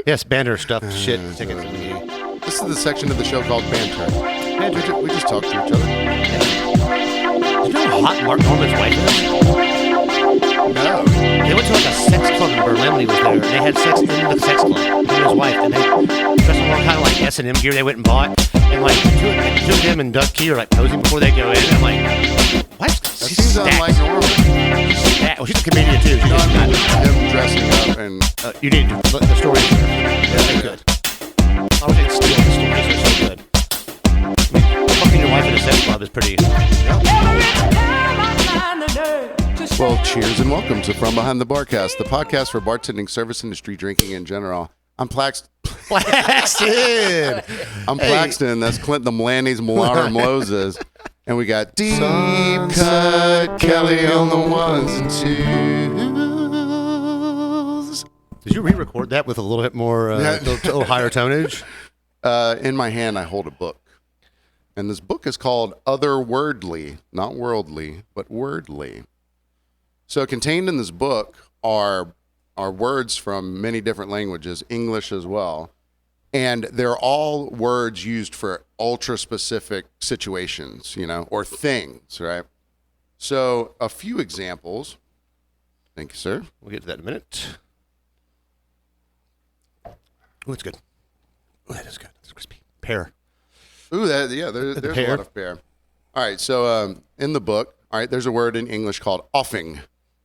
Yes, banter stuff, shit, tickets. This is the section of the show called banter. We just talk to each other. Did you know how hot Mark Norman's wife is? No. They went to like a sex club in Berlin when he was there. And they had sex in the sex club, him and his wife. And they dressed in all kind of like S&M gear they went and bought. And like two of them and Doug Key are like posing before they go in. And I'm like, what? That seems unlike Norman. Well, she's a comedian too. No, I mean him dressing up and... you need to look the stories. They're good. I wish I could steal the stories. They're so good. I mean, fucking your wife in a sex club is pretty... Well, cheers and welcome to From Behind the BarCast, the podcast for bartending, service industry, drinking in general. I'm Paxton. I'm Paxton. That's Clint, the Melanie's Malarum Moses. And we got Deep Cut Kelly on the ones and twos. Did you re-record that with a little bit more, a little higher tonnage? In my hand, I hold a book. And this book is called Otherwordly, not worldly, but wordly. So contained in this book are words from many different languages, English as well. And they're all words used for ultra-specific situations, or things, right? So a few examples. Thank you, sir. We'll get to that in a minute. Oh, that's good. Oh, that is good. That's crispy. Pear. Ooh, there's a lot of pear. All right, so in the book, there's a word in English called offing.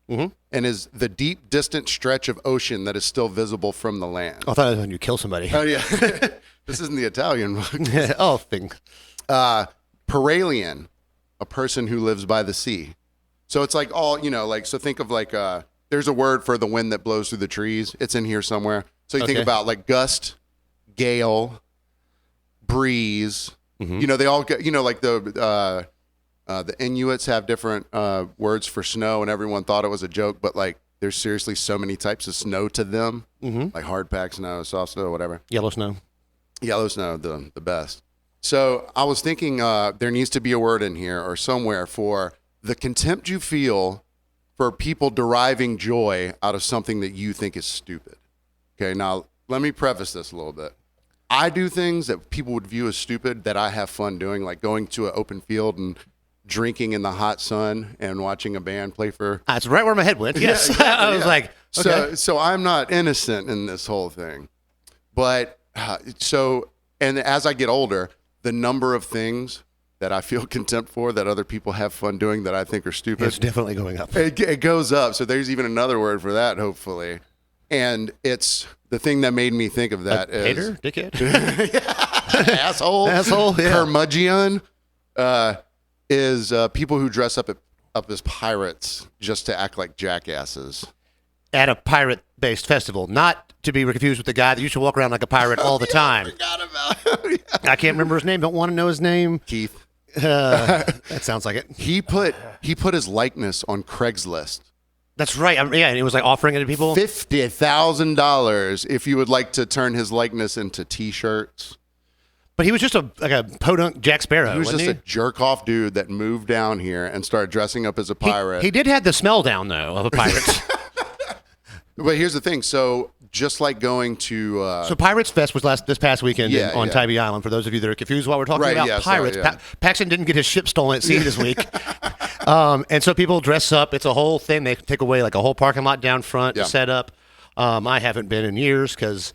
Mm-hmm. And is the deep, distant stretch of ocean that is still visible from the land. I thought it was when you kill somebody. Oh, yeah. This isn't the Italian book. Offing. Paralian, a person who lives by the sea. So it's like all, so think of like, there's a word for the wind that blows through the trees. It's in here somewhere. So you think about like gust, gale, breeze. Mm-hmm. They all get, like the Inuits have different words for snow, and everyone thought it was a joke, but like there's seriously so many types of snow to them, like hardpack snow, soft snow, whatever. Yellow snow, the best. So I was thinking there needs to be a word in here or somewhere for the contempt you feel for people deriving joy out of something that you think is stupid. Okay, now let me preface this a little bit. I do things that people would view as stupid that I have fun doing, like going to an open field and drinking in the hot sun and watching a band play for... That's right where my head went, yes. Yeah, exactly, I was like, okay. So I'm not innocent in this whole thing. But, and as I get older, the number of things that I feel contempt for that other people have fun doing that I think are stupid... It's definitely going up. It goes up. So there's even another word for that, hopefully. And it's... The thing that made me think of that is... Hater? Dickhead? Asshole? Asshole, yeah. Curmudgeon. Is people who dress up as pirates just to act like jackasses. At a pirate-based festival. Not to be confused with the guy that used to walk around like a pirate all the time. I forgot about him. Yeah. I can't remember his name. Don't want to know his name. Keith. That sounds like it. He put his likeness on Craigslist. That's right. Yeah, and he was like offering it to people. $50,000 if you would like to turn his likeness into T-shirts. But he was just like a podunk Jack Sparrow. He was just a jerk-off dude that moved down here and started dressing up as a pirate. He did have the smell down, though, of a pirate. But here's the thing. So just like going to... So Pirates Fest was this past weekend on yeah. Tybee Island, for those of you that are confused while we're talking about pirates. Sorry, yeah. Paxton didn't get his ship stolen at sea this week. And so people dress up. It's a whole thing. They take away like a whole parking lot down front to set up. I haven't been in years because...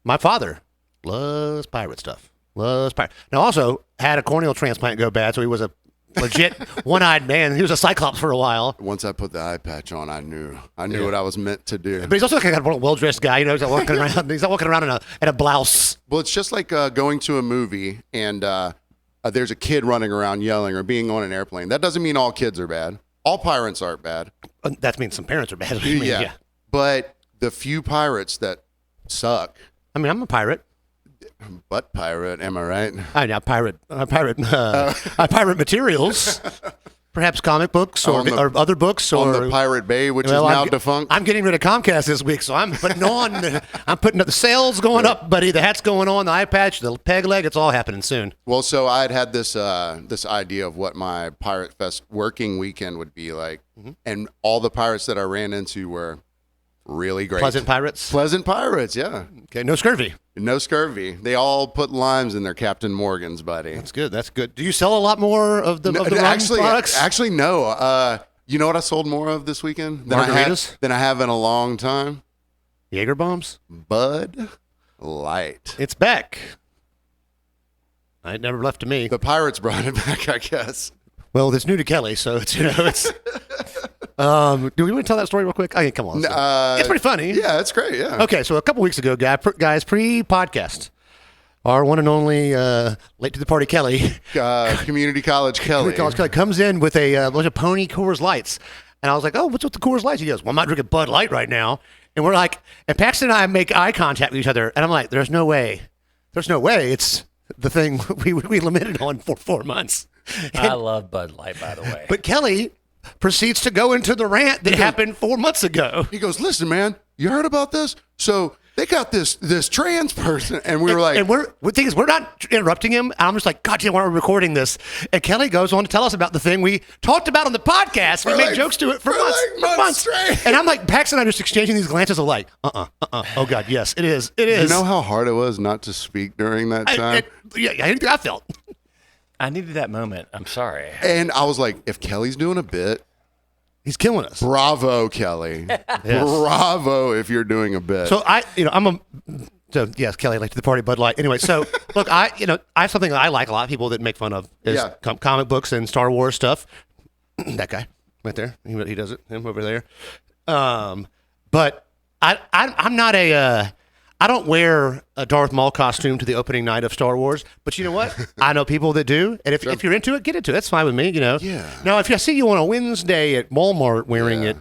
my father... loves pirate stuff. Loves pirate. Now, also had a corneal transplant go bad, so he was a legit one-eyed man. He was a cyclops for a while. Once I put the eye patch on, I knew what I was meant to do. But he's also kind of a well-dressed guy. He's not walking around. He's not walking around in a blouse. Well, it's just like going to a movie and there's a kid running around yelling or being on an airplane. That doesn't mean all kids are bad. All pirates aren't bad. That means some parents are bad. Yeah. But the few pirates that suck. I mean, I'm a pirate. But pirate, am I right? I pirate materials, perhaps comic books or other books or on the Pirate Bay, which is now defunct. I'm getting rid of Comcast this week, so I'm putting on. I'm putting the sales going up, buddy. The hat's going on, the eye patch, the peg leg. It's all happening soon. Well, so I'd had this idea of what my Pirate Fest working weekend would be like, and all the pirates that I ran into were really great. Pleasant Pirates? Pleasant Pirates, yeah. Okay, no scurvy. No scurvy. They all put limes in their Captain Morgan's, buddy. That's good. That's good. Do you sell a lot more of the rum products? Actually, no. You know what I sold more of this weekend? Margaritas? Than I have in a long time? Jaeger bombs? Bud Light. It's back. It never left to me. The Pirates brought it back, I guess. Well, it's new to Kelly, so it's, it's. Do we want to tell that story real quick? I mean, come on. It's pretty funny. Yeah, it's great. Yeah. Okay, so a couple weeks ago, guys, pre-podcast, our one and only late to the party Kelly, Community College Kelly, comes in with a bunch of Pony Coors Lights, and I was like, "Oh, what's with the Coors Lights?" He goes, "Well, I'm not drinking Bud Light right now," and we're like, and Paxton and I make eye contact with each other, and I'm like, "There's no way. It's the thing we limited on for 4 months." I love Bud Light, by the way. But Kelly proceeds to go into the rant that happened 4 months ago. He goes, "Listen, man, you heard about this? So they got this trans person," and we were like, and the thing is, we're not interrupting him. I'm just like, "God damn, why are we recording this?" And Kelly goes on to tell us about the thing we talked about on the podcast. We made jokes to it for months straight. And I'm like, Pax and I are just exchanging these glances of like, oh God, yes, it is. You know how hard it was not to speak during that time? I felt. I needed that moment. I'm sorry. And I was like, if Kelly's doing a bit, he's killing us. Bravo, Kelly. Bravo if you're doing a bit. So yes, Kelly, like to the party, Bud Light. Anyway, so look, I have something that I like a lot of people that make fun of is comic books and Star Wars stuff. That guy right there, he does it. Him over there. But I'm not I don't wear a Darth Maul costume to the opening night of Star Wars, but you know what? I know people that do, and if you're into it, get into it. That's fine with me, Yeah. Now, if I see you on a Wednesday at Walmart wearing it,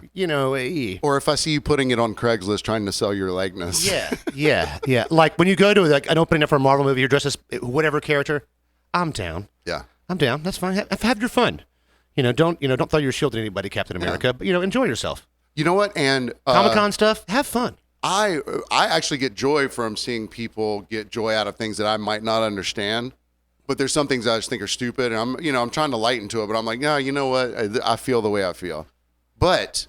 or if I see you putting it on Craigslist trying to sell your likeness. Yeah. Like when you go to an opening night for a Marvel movie, you're dressed as whatever character. I'm down. Yeah. I'm down. That's fine. Have your fun. Don't throw your shield at anybody, Captain America. But enjoy yourself. You know what? And Comic-Con stuff, have fun. I actually get joy from seeing people get joy out of things that I might not understand, but there's some things I just think are stupid, and I'm trying to lighten to it, but I'm like, no, you know what? I feel the way I feel. But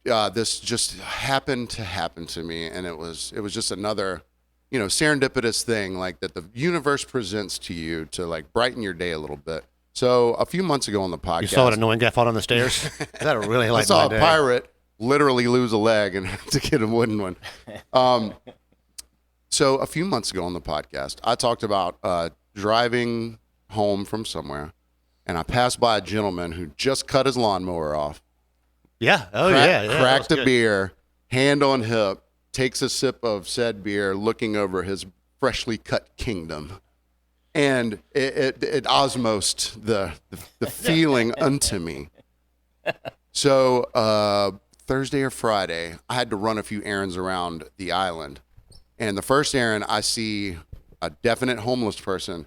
this just happened to happen to me, and it was just another, serendipitous thing like that the universe presents to you to like brighten your day a little bit. So a few months ago on the podcast, you saw an annoying guy fall down the stairs. That really I saw a pirate literally lose a leg and to get a wooden one. So a few months ago on the podcast, I talked about driving home from somewhere, and I passed by a gentleman who just cut his lawnmower off. Yeah. Cracked a beer, hand on hip, takes a sip of said beer, looking over his freshly cut kingdom. And it osmosed the feeling unto me. So Thursday or Friday, I had to run a few errands around the island. And the first errand, I see a definite homeless person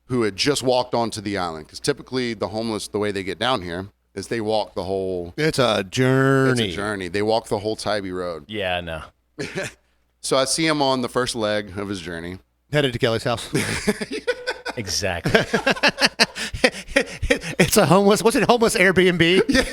who had just walked onto the island. Because typically the homeless, the way they get down here is they walk the whole... It's a journey. It's a journey. They walk the whole Tybee Road. Yeah, no. So I see him on the first leg of his journey. Headed to Kelly's house. Exactly. It's a homeless Airbnb? Yeah.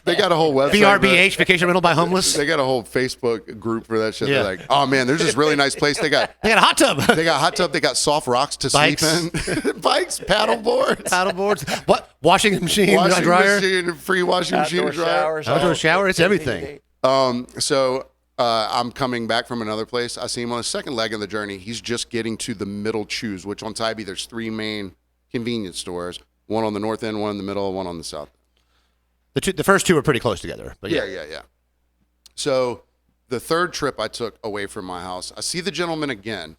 They got a whole website. VRBH, Vacation Rental by Homeless. They got a whole Facebook group for that shit. Yeah. They're like, oh man, there's this really nice place. They got a hot tub. They got a hot tub. They got soft rocks to Bikes. sleep in. Bikes, paddle boards. What? Washing machine, dryer? Free washing machine, Outdoor dryer. showers. Outdoor shower, it's everything. So I'm coming back from another place. I see him on the second leg of the journey. He's just getting to the middle choose, which on Tybee, there's 3 main convenience stores. One on the north end, one in the middle, one on the south. The first two are pretty close together. But yeah. So the third trip I took away from my house, I see the gentleman again,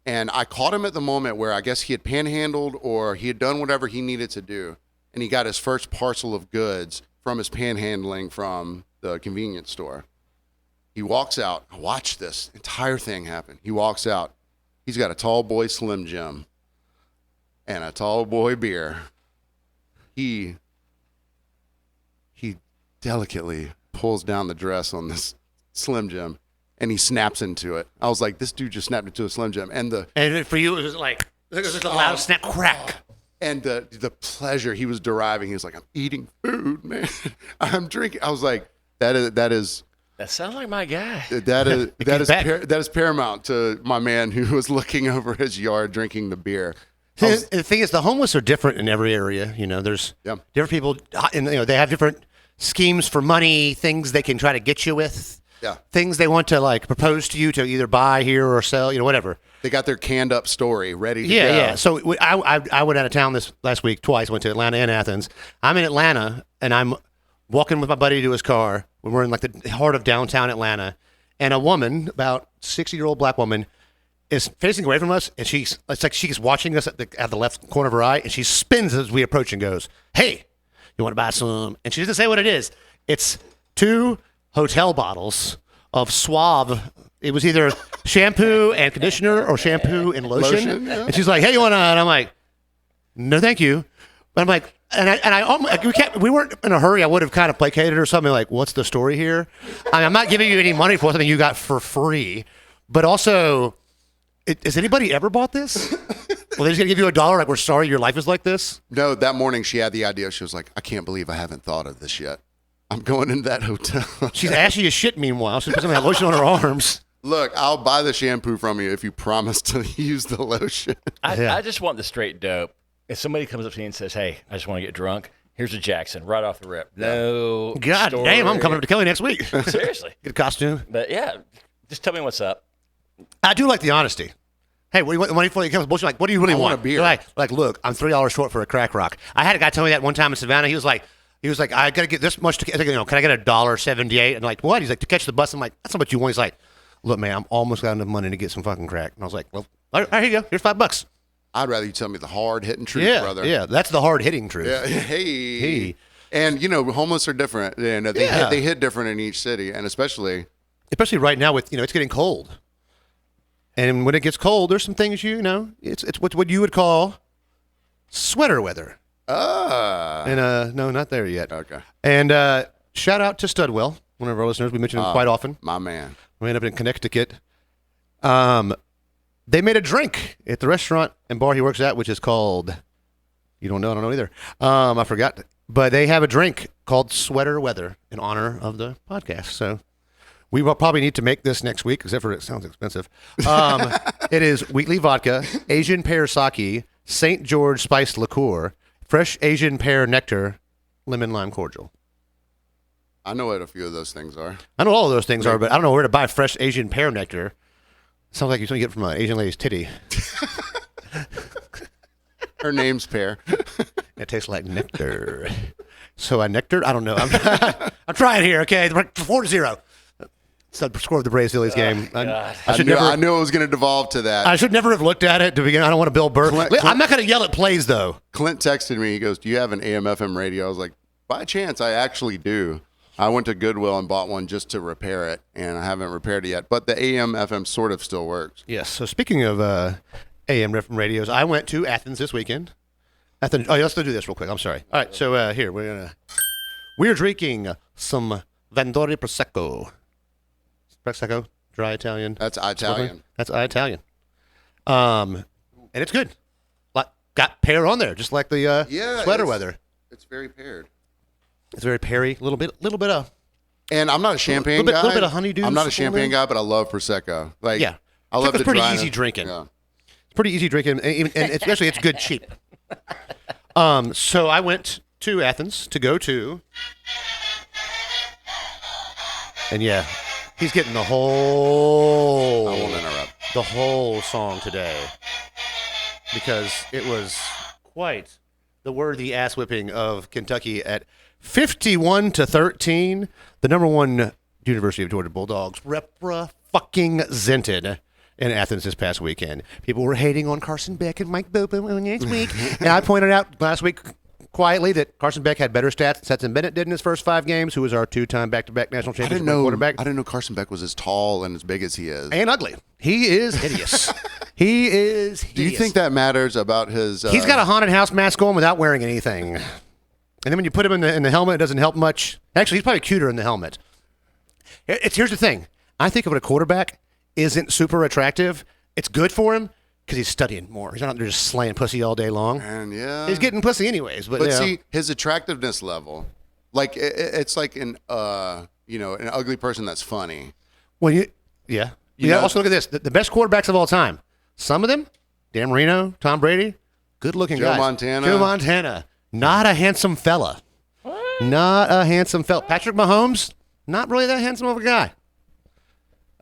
and I caught him at the moment where I guess he had panhandled or he had done whatever he needed to do, and he got his first parcel of goods from his panhandling from the convenience store. He walks out. I watched this entire thing happen. He walks out. He's got a tall boy Slim Jim and a tall boy beer. He delicately pulls down the dress on this Slim Jim, and he snaps into it. I was like, this dude just snapped into a Slim Jim. And for you, it was like, it was just a loud snap, crack. And the pleasure he was deriving, he was like, I'm eating food, man. I'm drinking. I was like, that is That sounds like my guy. That is paramount to my man who was looking over his yard drinking the beer. The thing is, the homeless are different in every area. There's different people, and they have different schemes for money, things they can try to get you with, things they want to like propose to you to either buy here or sell, whatever. They got their canned up story ready to go. Yeah. So I went out of town this last week twice. Went to Atlanta and Athens. I'm in Atlanta, and I'm walking with my buddy to his car. We're in like the heart of downtown Atlanta, and a woman, about 60-year-old black woman, is facing away from us, and it's like she's watching us at the left corner of her eye, and she spins as we approach and goes, "Hey, you want to buy some?" And she doesn't say what it is. It's 2 hotel bottles of Suave. It was either shampoo and conditioner or shampoo and lotion. Yeah. And she's like, "Hey, you want to?" And I'm like, "No, thank you." But I'm like, we weren't in a hurry. I would have kind of placated her or something like, "What's the story here?" I'm not giving you any money for something you got for free, but also, has anybody ever bought this? Well, they're just gonna give you $1 like, "We're sorry your life is like this"? No, that morning she had the idea. She was like, "I can't believe I haven't thought of this yet. I'm going into that hotel." She's ashy as shit meanwhile. She put some of that lotion on her arms. Look, I'll buy the shampoo from you if you promise to use the lotion. I just want the straight dope. If somebody comes up to me and says, "Hey, I just want to get drunk," here's a Jackson right off the rip. No. God story. damn, I'm coming up to Kelly next week. Seriously. Get a costume. But yeah, just tell me what's up. I do like the honesty. Hey, what do you want money for? You come with bullshit. Like, what do you really want? Want a beer. Like, look, I'm $3 short for a crack rock. I had a guy tell me that one time in Savannah. He was like, I gotta get this much. Can I get $1.78? And like, what? He's like, to catch the bus. I'm like, that's not what you want. He's like, look, man, I'm almost got enough money to get some fucking crack. And I was like, well, all right, here you go. Here's $5. I'd rather you tell me the hard hitting truth, brother. Yeah, that's the hard hitting truth. Yeah. Hey. And homeless are different. They hit different in each city, and especially right now with it's getting cold. And when it gets cold, there's some things it's what you would call sweater weather. And no, not there yet. Okay. And shout out to Studwell, one of our listeners. We mention him quite often. My man. We ended up in Connecticut. They made a drink at the restaurant and bar he works at, which is called, you don't know, I don't know either. I forgot. But they have a drink called Sweater Weather in honor of the podcast. So we will probably need to make this next week, except for it sounds expensive. It is Wheatley vodka, Asian pear sake, St. George spiced liqueur, fresh Asian pear nectar, lemon lime cordial. I know what a few of those things are. I know all of those things are, but I don't know where to buy fresh Asian pear nectar. Sounds like you're going to get it from an Asian lady's titty. Her name's Pear. It tastes like nectar. So I nectar? I don't know. I'm trying here, okay? 4-0. It's the score of the Braves-Phillies game. I knew it was going to devolve to that. I should never have looked at it to begin. I don't want to Bill Burr. I'm not going to yell at plays, though. Clint texted me. He goes, "Do you have an AM/FM radio?" I was like, "By chance, I actually do." I went to Goodwill and bought one just to repair it, and I haven't repaired it yet. But the AM/FM sort of still works. Yes. So speaking of AM/FM radios, I went to Athens this weekend. Athens. Oh, let's do this real quick. I'm sorry. All right. So here we're drinking some Vandori Prosecco. Prosecco, dry Italian. That's Italian. That's Italian. And it's good. Got pear on there, just like the sweater weather. It's very paired. It's very perry, a little bit of. And I'm not a champagne guy. A little bit of honeydew. I'm not a champagne guy, but I love Prosecco. I love it's pretty easy drinking. Yeah. It's pretty easy drinking, and especially it's good cheap. So I went to Athens to go to, and he's getting the whole. I won't interrupt. The whole song today, because it was quite the worthy ass whipping of Kentucky at 51-13. The number one University of Georgia Bulldogs fucking-zented in Athens this past weekend. People were hating on Carson Beck and Mike Bobo next week. And I pointed out last week quietly that Carson Beck had better stats than Stetson Bennett did in his first 5 games, who was our 2-time back-to-back national championship quarterback. I didn't know Carson Beck was as tall and as big as he is. And ugly. He is hideous. He is hideous. Do you think that matters about his... He's got a haunted house mask on without wearing anything. And then when you put him in the helmet, it doesn't help much. Actually, he's probably cuter in the helmet. Here's the thing. I think if a quarterback isn't super attractive, it's good for him because he's studying more. He's not there just slaying pussy all day long. And he's getting pussy anyways. But see, his attractiveness level, like it's like in an ugly person that's funny. Well, yeah. Also, look at this: the best quarterbacks of all time. Some of them, Dan Marino, Tom Brady, good-looking guys. Joe Montana, not a handsome fella. What? Not a handsome fella. Patrick Mahomes, not really that handsome of a guy.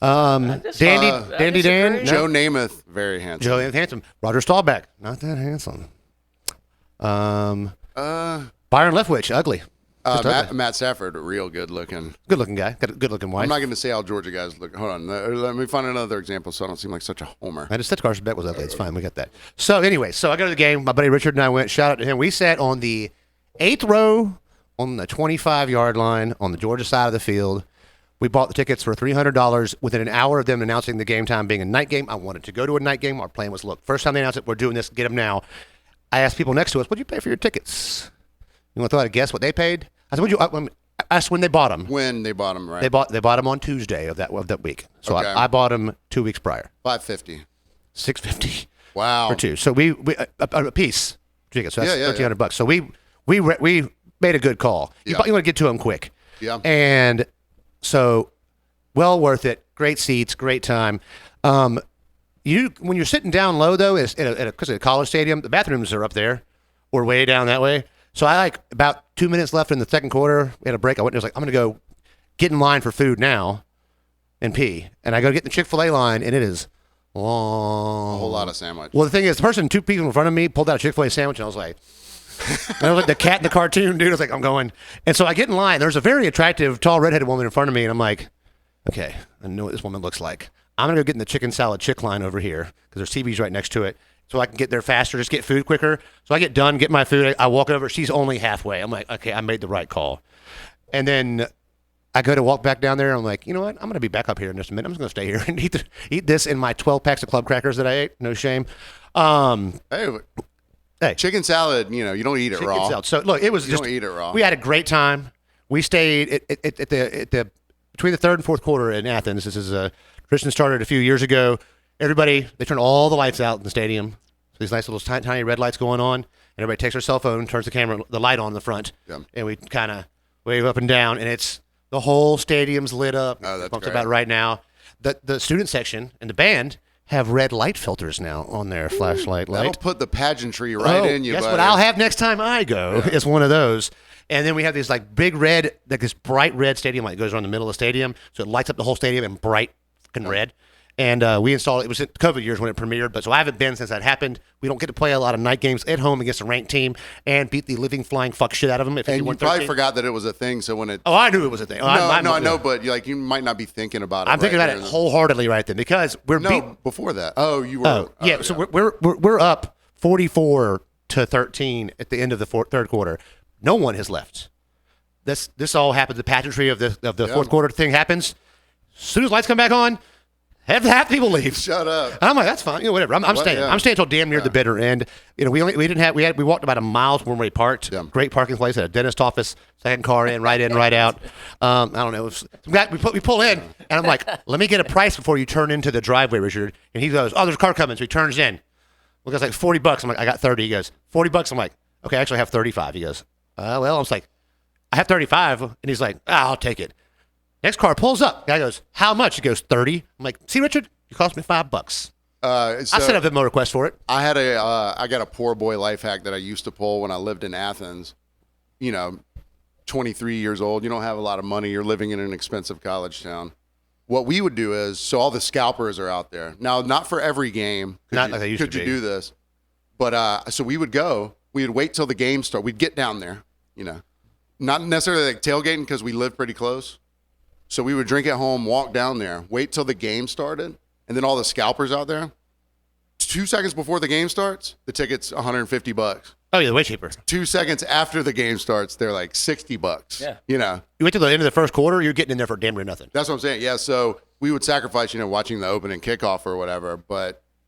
Dandy Dan. No. Joe Namath, very handsome. Joe Namath, handsome. Roger Staubach, not that handsome. Byron Leftwich, ugly. Matt Stafford, real good looking. Good looking guy. Got a good looking wife. I'm not going to say how Georgia guys look. Hold on. Let me find another example so I don't seem like such a homer. I just said Carson Beck was ugly. It's fine. We got that. So anyway, I go to the game. My buddy Richard and I went. Shout out to him. We sat on the 8th row on the 25-yard line on the Georgia side of the field. We bought the tickets for $300 within an hour of them announcing the game time being a night game. I wanted to go to a night game. Our plan was, look, first time they announced it, we're doing this. Get them now. I asked people next to us, what'd you pay for your tickets? You want to throw out a guess what they paid? I said, I asked when they bought them. When they bought them, right? They bought them on Tuesday of that week. So okay. I bought them 2 weeks prior. $550. $650. Wow. For two. So we a piece tickets. So that's $1,300. So we made a good call. You want to get to them quick. Yeah. And so well worth it. Great seats. Great time. When you're sitting down low though, because at a college stadium, the bathrooms are up there or way down that way. So I about 2 minutes left in the second quarter. We had a break. I was like, I'm going to go get in line for food now and pee. And I go get in the Chick-fil-A line, and it is long. A whole lot of sandwich. Well, the thing is, two people in front of me pulled out a Chick-fil-A sandwich, and I was like, the cat in the cartoon, dude. I was like, I'm going. And so I get in line. There's a very attractive, tall, redheaded woman in front of me, and I'm like, okay, I know what this woman looks like. I'm going to go get in the chicken salad chick line over here because there's TVs right next to it. So I can get there faster, just get food quicker. So I get done, get my food. I walk over. She's only halfway. I'm like, okay, I made the right call. And then I go to walk back down there. I'm like, you know what? I'm going to be back up here in just a minute. I'm just going to stay here and eat this in my 12 packs of club crackers that I ate. No shame. Hey, chicken salad, you don't eat it raw. Salad. So look, it was don't eat it raw. We had a great time. We stayed at the between the third and fourth quarter in Athens. This is Christian started a few years ago. Everybody, they turn all the lights out in the stadium. So these nice little tiny red lights going on. And everybody takes their cell phone, turns the light on in the front. Yeah. And we kind of wave up and down. And it's the whole stadium's lit up. Oh, that's pumped great. About right now. The student section and the band have red light filters now on their flashlight light. That'll put the pageantry right in you, guess buddy. What I'll have next time I go is one of those. And then we have these big red, this bright red stadium light that goes around the middle of the stadium. So it lights up the whole stadium in bright fucking red. And we installed it. It was in COVID years when it premiered, but so I haven't been since that happened. We don't get to play a lot of night games at home against a ranked team and beat the living flying fuck shit out of them. And you probably forgot that it was a thing. So when it, I knew it was a thing. I know, but you might not be thinking about it. I'm thinking about it wholeheartedly right then because we're before that. Oh, you were. Yeah. So we're up 44-13 at the end of the third quarter. No one has left. This all happened. The pageantry of the fourth quarter thing happens. As soon as lights come back on. Half the people leave. Shut up. And I'm like, that's fine. Whatever. I'm staying. Yeah. I'm staying until damn near the bitter end. We walked about a mile from where we parked. Yeah. Great parking place at a dentist office. Second car in, right out. I don't know. We pull in, and I'm like, let me get a price before you turn into the driveway, Richard. And he goes, oh, there's a car coming. So he turns in. Well, it's like $40. I'm like, I got 30. He goes, $40. I'm like, okay, I actually have 35. He goes, well, I was like, I have 35. And he's like, I'll take it. Next car pulls up. Guy goes, how much? He goes, 30. I'm like, see, Richard, you cost me $5. I set up a Venmo request for it. I had I got a poor boy life hack that I used to pull when I lived in Athens. 23 years old. You don't have a lot of money. You're living in an expensive college town. What we would do is, so all the scalpers are out there. Now, not for every game. Not like they used to be. Could you do this? But so we would go. We would wait till the game started. We'd get down there, Not necessarily like tailgating because we lived pretty close. So we would drink at home, walk down there, wait till the game started, and then all the scalpers out there. 2 seconds before the game starts, the ticket's $150. Oh, yeah, way cheaper. 2 seconds after the game starts, they're like $60. Yeah. You wait till the end of the first quarter, you're getting in there for damn near nothing. That's what I'm saying. Yeah, so we would sacrifice, watching the opening kickoff or whatever,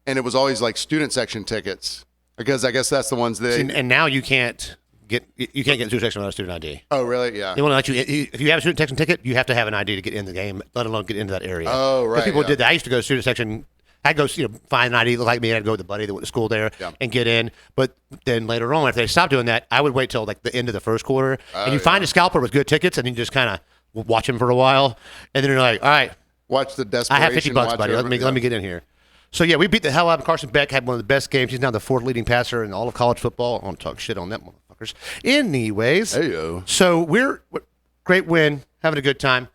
and it was always like student section tickets because I guess that's the ones that. And now you can't get student section without a student ID. Oh, really? Yeah. They want to let you. If you have a student section ticket, you have to have an ID to get in the game, let alone get into that area. Oh, right. People did that. I used to go to student section. I'd go, find an ID like me. I'd go with a buddy that went to school there and get in. But then later on, if they stopped doing that, I would wait till like the end of the first quarter, and you find a scalper with good tickets, and you just kind of watch him for a while, and then you're like, all right, Watch the I desperation. have $50, watch buddy. over- Let me get in here. So yeah, we beat the hell out of Carson Beck. Had one of the best games. He's now the 4th leading passer in all of college football. I don't talk shit on that motherfuckers. Anyways, Hey-yo. so we're great win, having a good time.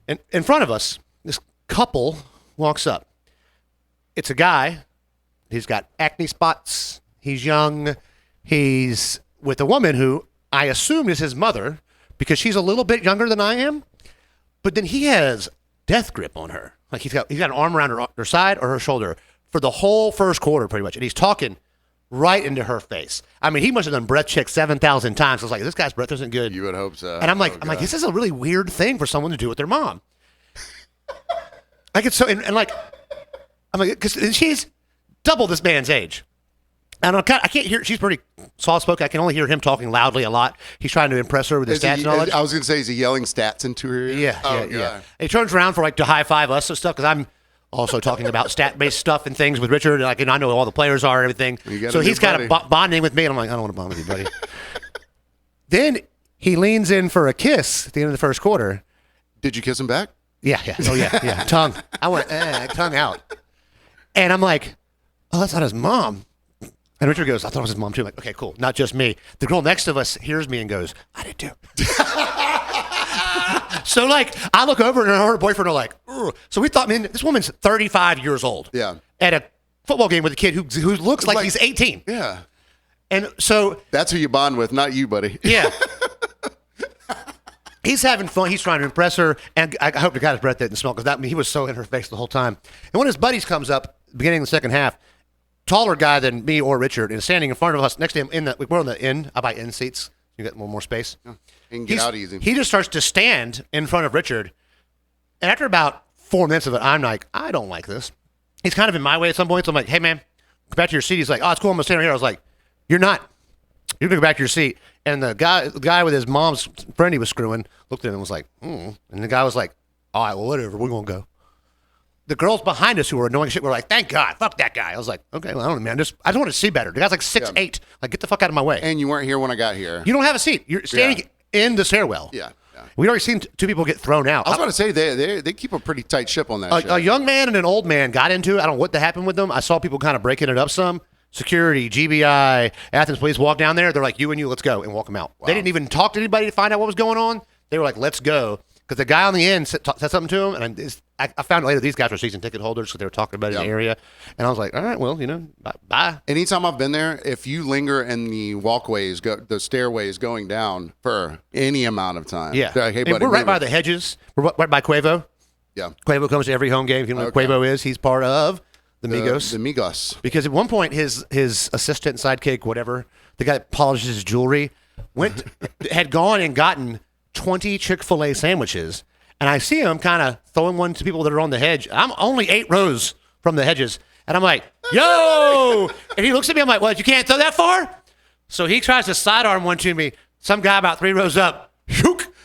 And in front of us, this couple walks up. It's a guy. He's got acne spots. He's young. He's with a woman who I assume is his mother because she's a little bit younger than I am. But then he has death grip on her. Like he's got an arm around her side or her shoulder for the whole first quarter pretty much. And he's talking right into her face. I mean, he must have done breath checks 7,000 times. I was like, this guy's breath isn't good. You would hope so. And I'm like, this is a really weird thing for someone to do with their mom. Like it's so, and like, I'm like, because she's double this man's age. And I can't hear. She's pretty soft-spoken. I can only hear him talking loudly a lot. He's trying to impress her with his stats knowledge. I was going to say, is he yelling stats into her ear? Yeah. And he turns around for like to high five us and stuff because I'm also talking about stat-based stuff and things with Richard. And I know who all the players are and everything. So he's kind of bonding with me, and I'm like, I don't want to bond with you, buddy. Then he leans in for a kiss at the end of the first quarter. Did you kiss him back? Yeah. Oh yeah. Tongue. I went tongue out, and I'm like, oh, that's not his mom. And Richard goes, I thought it was his mom too. I'm like, okay, cool. Not just me. The girl next to us hears me and goes, I did too. So like, I look over and her boyfriend are like, ugh. So we thought, man, this woman's 35 years old. Yeah. At a football game with a kid who looks like he's 18. Yeah. And so. That's who you bond with, not you, buddy. Yeah. He's having fun. He's trying to impress her. And I hope the guy's breath didn't smell because he was so in her face the whole time. And one of his buddies comes up beginning of the second half. Taller guy than me or Richard, and standing in front of us next to him. We're on the end. I buy end seats. You get a little more space. Yeah. He can get out easy. He just starts to stand in front of Richard, and after about 4 minutes of it, I'm like, I don't like this. He's kind of in my way at some point, so I'm like, hey man, go back to your seat. He's like, oh, it's cool. I'm gonna stand right here. I was like, you're not. You're gonna go back to your seat. And the guy with his mom's friend he was screwing looked at him and was like, and the guy was like, all right, well, whatever. We're gonna go. The girls behind us who were annoying shit were like, thank God, fuck that guy. I was like, okay, well, I don't know, man. I just want to see better. The guy's like 6'8". Like, get the fuck out of my way. And you weren't here when I got here. You don't have a seat. You're standing in the stairwell. Yeah. We'd already seen two people get thrown out. I was about to say, they keep a pretty tight ship on that shit. A young man and an old man got into it. I don't know what happened with them. I saw people kind of breaking it up some. Security, GBI, Athens police walk down there. They're like, you and you, let's go, and walk them out. Wow. They didn't even talk to anybody to find out what was going on. They were like, let's go. Because the guy on the end said something to him, and I found out later these guys were season ticket holders, so they were talking about it in the area. And I was like, all right, well, bye. Anytime I've been there, if you linger in the walkways, the stairways going down for any amount of time, yeah. Like, hey, buddy, we're right by the hedges. We're right by Quavo. Yeah. Quavo comes to every home game. If you know what Quavo is, he's part of the Migos. The Migos. Because at one point, his assistant, sidekick, whatever, the guy that polishes his jewelry, had gone and gotten 20 Chick-fil-A sandwiches, and I see him kind of throwing one to people that are on the hedge. I'm only 8 rows from the hedges, and I'm like, yo! And he looks at me, I'm like, what, you can't throw that far? So he tries to sidearm one to me. Some guy about 3 rows up,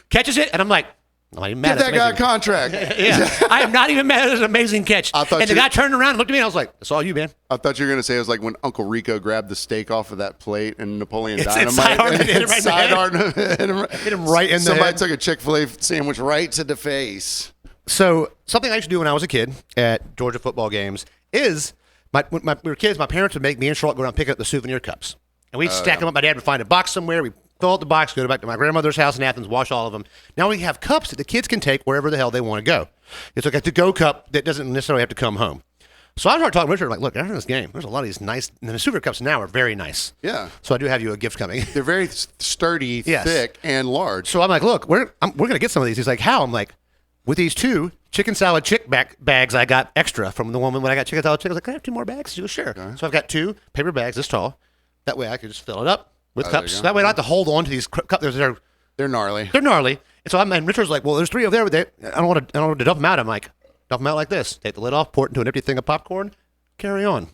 catches it, and I'm like, I'm not even mad. Give that guy a contract. Yeah, I am not even mad at an amazing catch. And the guy turned around and looked at me, and I was like, that's all you, man. I thought you were going to say it was like when Uncle Rico grabbed the steak off of that plate and Napoleon Dynamite. Hit him right in the Somebody head. took a Chick-fil-A sandwich right to the face. So something I used to do when I was a kid at Georgia football games is, when we were kids, my parents would make me and Charlotte go down and pick up the souvenir cups. And we'd stack them up. My dad would find a box somewhere. We'd fill out the box, go back to my grandmother's house in Athens, wash all of them. Now we have cups that the kids can take wherever the hell they want to go. It's like a to-go cup that doesn't necessarily have to come home. So I started talking to Richard, like, look, after this game, there's a lot of these nice, and the souvenir cups now are very nice. Yeah. So I do have you a gift coming. They're very sturdy, thick, and large. So I'm like, look, we're going to get some of these. He's like, how? I'm like, with these 2 chicken salad bags I got extra from the woman when I got chicken salad chicken. I was like, can I have 2 more bags? She goes, sure. Okay. So I've got 2 paper bags this tall. That way I can just fill it up with cups. That way I don't have to hold on to these cups. They're gnarly. They're gnarly. And so and Richard's like, well, there's 3 over there. But I don't want to dump them out. I'm like, dump them out like this. Take the lid off, pour it into an empty thing of popcorn, carry on.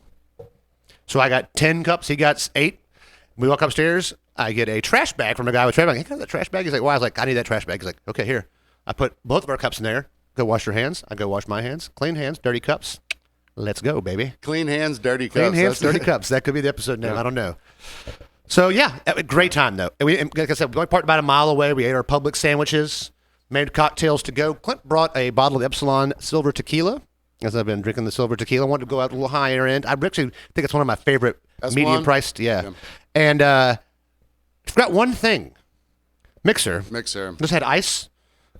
So I got 10 cups. He got 8. We walk upstairs. I get a trash bag from a guy with a trash bag. Hey, can I have that trash bag? He's like, why? I was like, I need that trash bag. He's like, okay, here. I put both of our cups in there. Go wash your hands. I go wash my hands. Clean hands, dirty cups. Let's go, baby. Clean hands, dirty cups. Clean hands, dirty cups. That could be the episode name. Yeah. I don't know. So, yeah, great time, though. And like I said, we only parked about a mile away. We ate our Publix sandwiches. made cocktails to go. Clint brought a bottle of Epsilon Silver Tequila. As I've been drinking the Silver Tequila, I wanted to go out a little higher end. I actually think it's one of my favorite medium priced. Yeah. And forgot one thing. Mixer. Just had ice,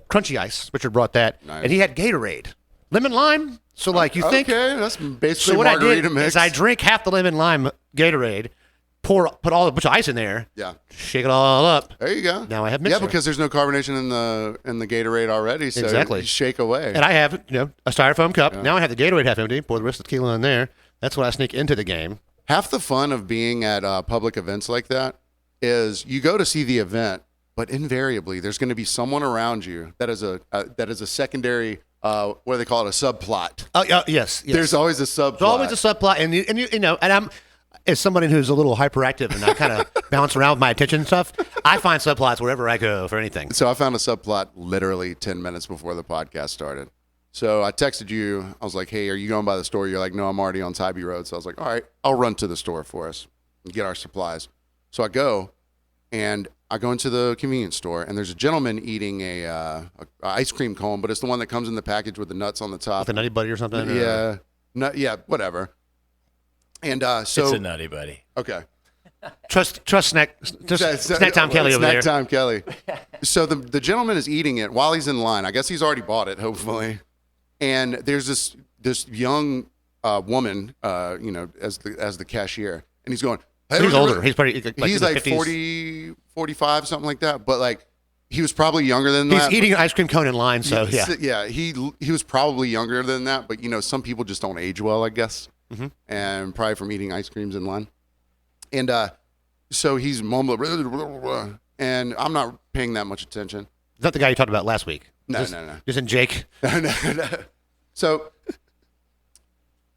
crunchy ice. Richard brought that. Nice. And he had Gatorade. Lemon lime. So like you think. Okay, that's basically so what margarita I did mix. is I drink half the lemon lime Gatorade, put all a bunch of ice in there. Yeah. Shake it all up. There you go. Now I have mixer. Yeah, because there's no carbonation in the Gatorade already, so exactly. you shake away. And I have a styrofoam cup. Yeah. Now I have the Gatorade half empty. Pour the rest of the tequila in there. That's what I sneak into the game. Half the fun of being at public events like that is you go to see the event, but invariably there's going to be someone around you that is a secondary. What do they call it? A subplot. Oh, yes. There's always a subplot. There's always a subplot, and I'm as somebody who's a little hyperactive and I kind of bounce around with my attention and stuff. I find subplots wherever I go for anything. So I found a subplot literally 10 minutes before the podcast started. So I texted you. I was like, "Hey, are you going by the store?" You're like, "No, I'm already on Tybee Road." So I was like, "All right, I'll run to the store for us and get our supplies." So I go, and I go into the convenience store, and there's a gentleman eating a ice cream cone, but it's the one that comes in the package with the nuts on the top. With the Nutty Buddy or something? Yeah. Whatever. And so it's a Nutty Buddy. Okay. Trust Snack Time Kelly over there. Snack Time Kelly. So the gentleman is eating it while he's in line. I guess he's already bought it, hopefully. And there's this young woman, as the cashier, and he's going. Hey, he's older. He's probably he's like 40, 45, something like that. But like he was probably younger than that. He's eating an ice cream cone in line, so yeah. Yeah, he was probably younger than that. But some people just don't age well, I guess, and probably from eating ice creams in line. And so he's mumbling, and I'm not paying that much attention. Is that the guy you talked about last week? No. Just in Jake? No. So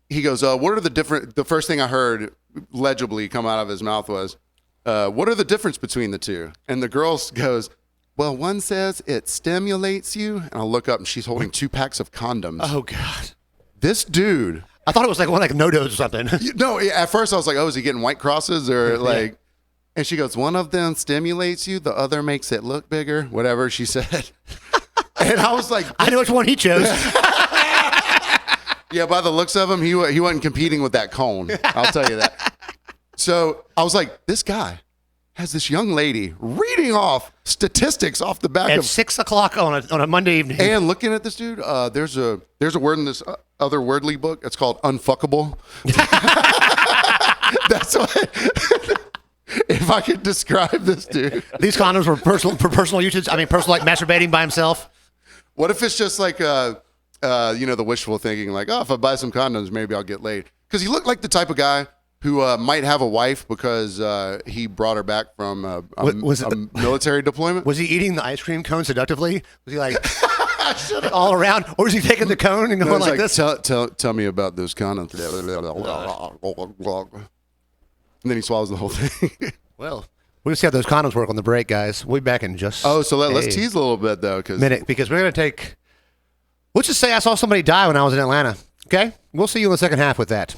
he goes, what are the first thing I heard legibly come out of his mouth was, what are the difference between the two? And the girl goes, well, one says it stimulates you. And I'll look up and she's holding 2 packs of condoms. Oh, God. This dude. I thought it was like one like No-Dose or something. No, at first I was like, oh, is he getting white crosses or like, and she goes, one of them stimulates you. The other makes it look bigger, whatever she said. And I was like, I know which one he chose. Yeah, by the looks of him, he wasn't competing with that cone. I'll tell you that. So I was like, this guy has this young lady reading off statistics off the back at of 6 o'clock on a Monday evening, and looking at this dude. There's a word in this other wordly book. It's called unfuckable. That's what. If I could describe this dude, these condoms were for personal usage. I mean, personal like masturbating by himself. What if it's just like the wishful thinking, like, oh, if I buy some condoms, maybe I'll get laid. Because he looked like the type of guy who might have a wife because he brought her back from a military deployment. Was he eating the ice cream cone seductively? Was he like all around? Or was he taking the cone and going like this? Tell me about those condoms. And then he swallows the whole thing. Well, we'll see how those condoms work on the break, guys. We'll be back in just let's tease a little bit, though. Because we're going to take... Let's just say I saw somebody die when I was in Atlanta. Okay? We'll see you in the second half with that.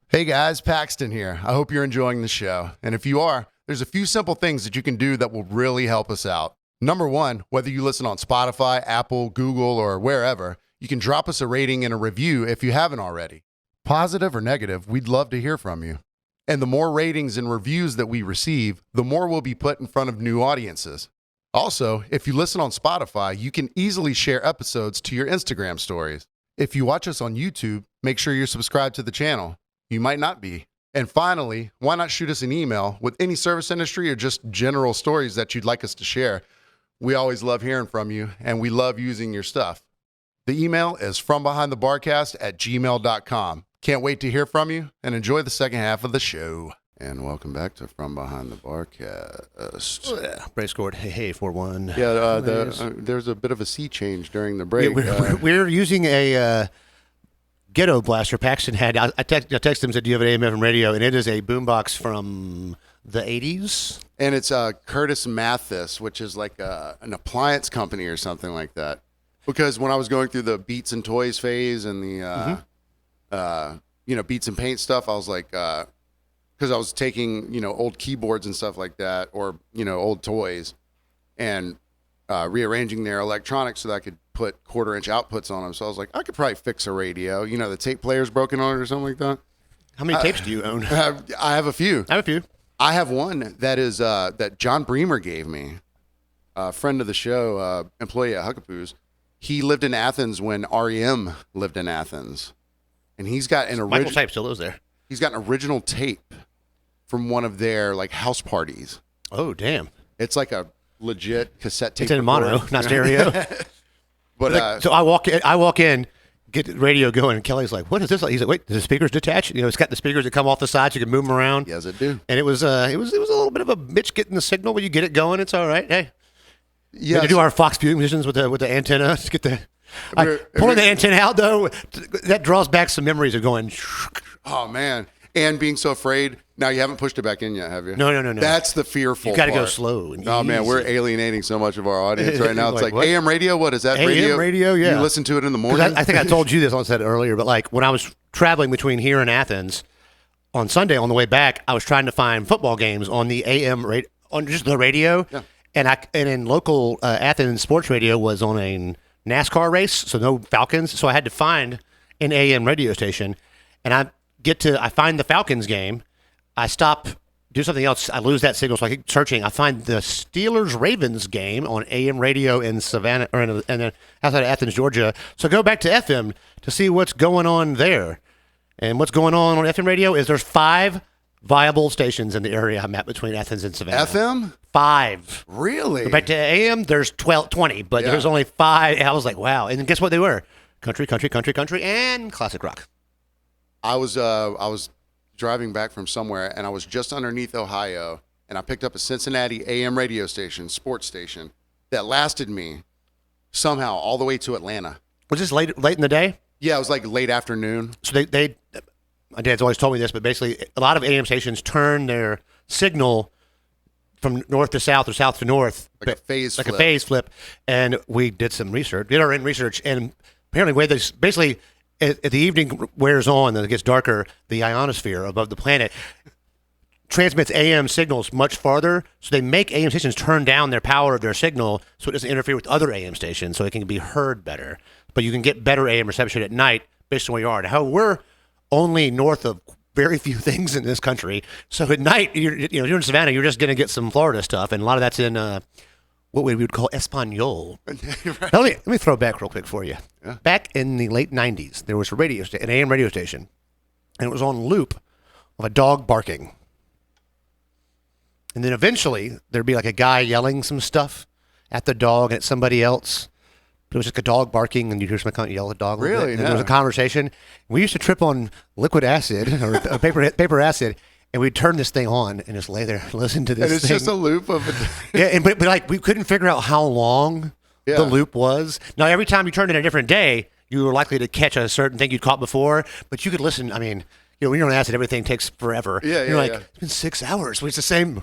Hey guys, Paxton here. I hope you're enjoying the show. And if you are, there's a few simple things that you can do that will really help us out. Number one, whether you listen on Spotify, Apple, Google, or wherever, you can drop us a rating and a review if you haven't already. Positive or negative, we'd love to hear from you. And the more ratings and reviews that we receive, the more we'll be put in front of new audiences. Also, if you listen on Spotify, you can easily share episodes to your Instagram stories. If you watch us on YouTube, make sure you're subscribed to the channel. You might not be. And finally, why not shoot us an email with any service industry or just general stories that you'd like us to share? We always love hearing from you, and we love using your stuff. The email is FromBehindTheBarCast@gmail.com. Can't wait to hear from you, and enjoy the second half of the show. And welcome back to From Behind the BarCast. Oh, yeah. Break scored. Hey, 4-1. Yeah, there's a bit of a sea change during the break. We're using a ghetto blaster Paxton had. I texted him and said, do you have an AM/FM radio? And it is a boombox from the 80s. And it's Curtis Mathis, which is like an appliance company or something like that. Because when I was going through the Beats and Toys phase and the Beats and Paint stuff, I was like, because I was taking, old keyboards and stuff like that, or, old toys. And rearranging their electronics so that I could put 1/4-inch outputs on them. So I was like, I could probably fix a radio. You know, the tape player's broken on it or something like that. How many tapes do you own? I have a few. I have a few. I have one that is that John Bremer gave me, a friend of the show, employee at Huckapoo's. He lived in Athens when REM lived in Athens, and he's got an Michael Stipe still lives there. He's got an original tape from one of their like house parties. Oh, damn! It's like a legit cassette tape. It's in mono, not stereo. But so I walk in, get the radio going, and Kelly's like, "What is this?" He's like, "Wait, the speakers detach? You know, it's got the speakers that come off the side, so you can move them around." yes, it do. And it was a little bit of a bitch getting the signal, but you get it going. It's all right. Hey, Yeah, to do our Fox viewing positions with the antenna. Just get the pulling the antenna out though. That draws back some memories of going. Oh man, and being so afraid. Now you haven't pushed it back in yet, have you? No. That's the fearful. You got to go part. slow. And Oh man, easy. we're alienating so much of our audience right now. It's Like like what? AM radio. What is that? AM radio, yeah. You listen to it in the 'Cause morning. I think I told you this. I said it earlier, but like when I was traveling between here and Athens on Sunday on the way back, I was trying to find football games on the AM radio, on just the radio. Yeah. And in local Athens sports radio was on a NASCAR race, so no Falcons. So I had to find an AM radio station, and I find the Falcons game. I stop, do something else. I lose that signal, so I keep searching. I find the Steelers-Ravens game on AM radio in Savannah, or outside of Athens, Georgia. So I go back to FM to see what's going on there. And what's going on FM radio is there's 5 viable stations in the area I'm at between Athens and Savannah. FM? 5. Really? Go back to AM, there's 20, but Yeah. there's only 5. And I was like, wow. And guess what they were? Country, and classic rock. I was driving back from somewhere, and I was just underneath Ohio, and I picked up a Cincinnati AM radio station, sports station, that lasted me somehow all the way to Atlanta. Was this late in the day? Yeah, it was like late afternoon. So they my dad's always told me this, but basically a lot of AM stations turn their signal from north to south or south to north. Like a phase like flip. a phase flip. And we did some research, did our own research, and apparently where this basically as the evening wears on and it gets darker, the ionosphere above the planet transmits AM signals much farther, so they make AM stations turn down their power of their signal so it doesn't interfere with other AM stations, so it can be heard better. But you can get better AM reception at night based on where you are. Now, we're only north of very few things in this country, so at night, you're in Savannah, you're just going to get some Florida stuff, and a lot of that's in what we would call Espanol. Right. Now, let me throw back real quick for you. Yeah. Back in the late 90s, there was an AM radio station, and it was on loop of a dog barking. And then eventually, there'd be like a guy yelling some stuff at the dog and at somebody else. It was just a dog barking, and you'd hear somebody yell at the dog. Really? And there was a conversation. We used to trip on liquid acid or paper acid, and we'd turn this thing on and just lay there and listen to this And it's thing. just a loop of it. Yeah, but like we couldn't figure out how long Yeah. the loop was. Now, every time you turned it a different day, you were likely to catch a certain thing you'd caught before, but you could listen. I mean, when you're on acid, everything takes forever. Yeah, You're like, yeah. it's been 6 hours. It's the same.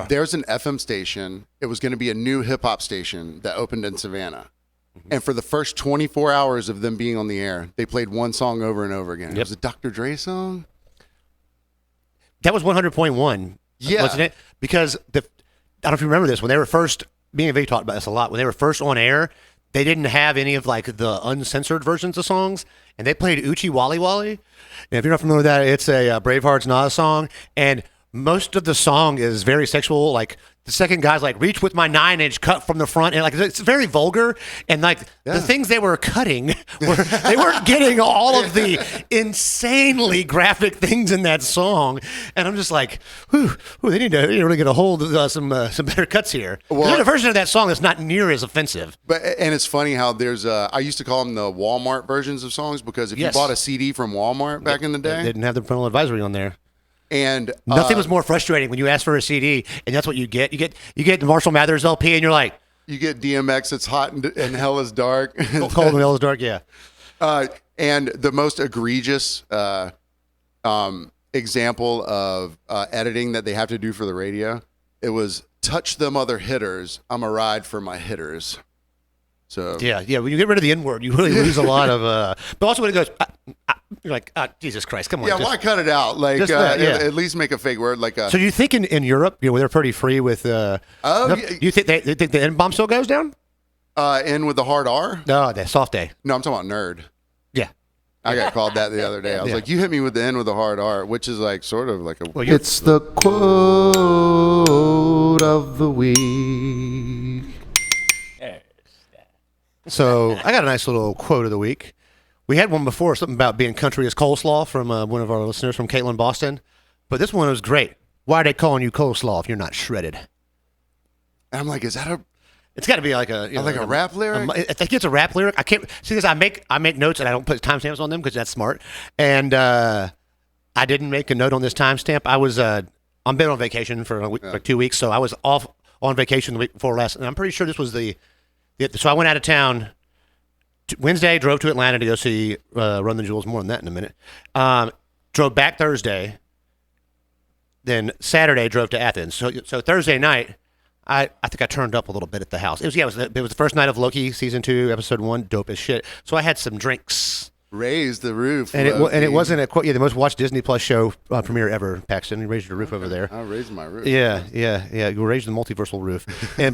There's an FM station. It was going to be a new hip hop station that opened in Savannah. And for the first 24 hours of them being on the air, they played one song over and over again. It was a Dr. Dre song. That was 100.1, Yeah. wasn't it? Because I don't know if you remember this, when they were first, me and Vic talked about this a lot, when they were first on air, they didn't have any of like the uncensored versions of songs, and they played Uchi Wally Wally. And if you're not familiar with that, it's a Braveheart's Nas song, and most of the song is very sexual. Like the second guy's like, reach with my 9-inch cut from the front, and like it's very vulgar. And like the things they were cutting, they weren't getting all of the insanely graphic things in that song. And I'm just like, whew, they need to really get a hold of some better cuts here. Well, there's a version of that song that's not near as offensive. And it's funny how there's I used to call them the Walmart versions of songs because if Yes. you bought a CD from Walmart back in the They day, didn't have the parental advisory on there. and Nothing was more frustrating when you ask for a CD and that's what you get. You get the Marshall Mathers LP and you're like, you get DMX, It's Hot and Hell is Dark. cold and hell is dark, yeah. And the most egregious example of editing that they have to do for the radio, it was touch them other hitters. I'm a ride for my hitters. So Yeah. When you get rid of the N word, you really lose a lot of. But also when it goes, you're like, Jesus Christ, come on. yeah, why cut it out? Like at least make a fake word. Like So do you think in Europe, where they're pretty free with? Do you think they think the N bomb still goes down? N with the hard R? No, the soft A. No, I'm talking about nerd. Yeah. I got called that the other day. I was like, you hit me with the N with the hard R, which is like sort of like a. Well, It's the quote of the week. So I got a nice little quote of the week. We had one before, something about being country as coleslaw from one of our listeners from Caitlin Boston. But this one was great. Why are they calling you coleslaw if you're not shredded? And I'm like, is that a? It's got to be like a Like a rap lyric? I think it's a rap lyric. I can't see because I make notes and I don't put timestamps on them because that's smart. And I didn't make a note on this timestamp. I was I've been on vacation for a week, like 2 weeks, so I was off on vacation the week before last, and I'm pretty sure this was so I went out of town Wednesday, drove to Atlanta to go see Run the Jewels. More on that in a minute. Drove back Thursday. Then Saturday drove to Athens. So Thursday night, I think I turned up a little bit at the house. It was the first night of Loki season 2, episode 1, dope as shit. So I had some drinks. Raise the roof. And it wasn't the most watched Disney Plus show premiere ever, Paxton. You raised your roof over there. I raised my roof. Yeah. You raised the multiversal roof.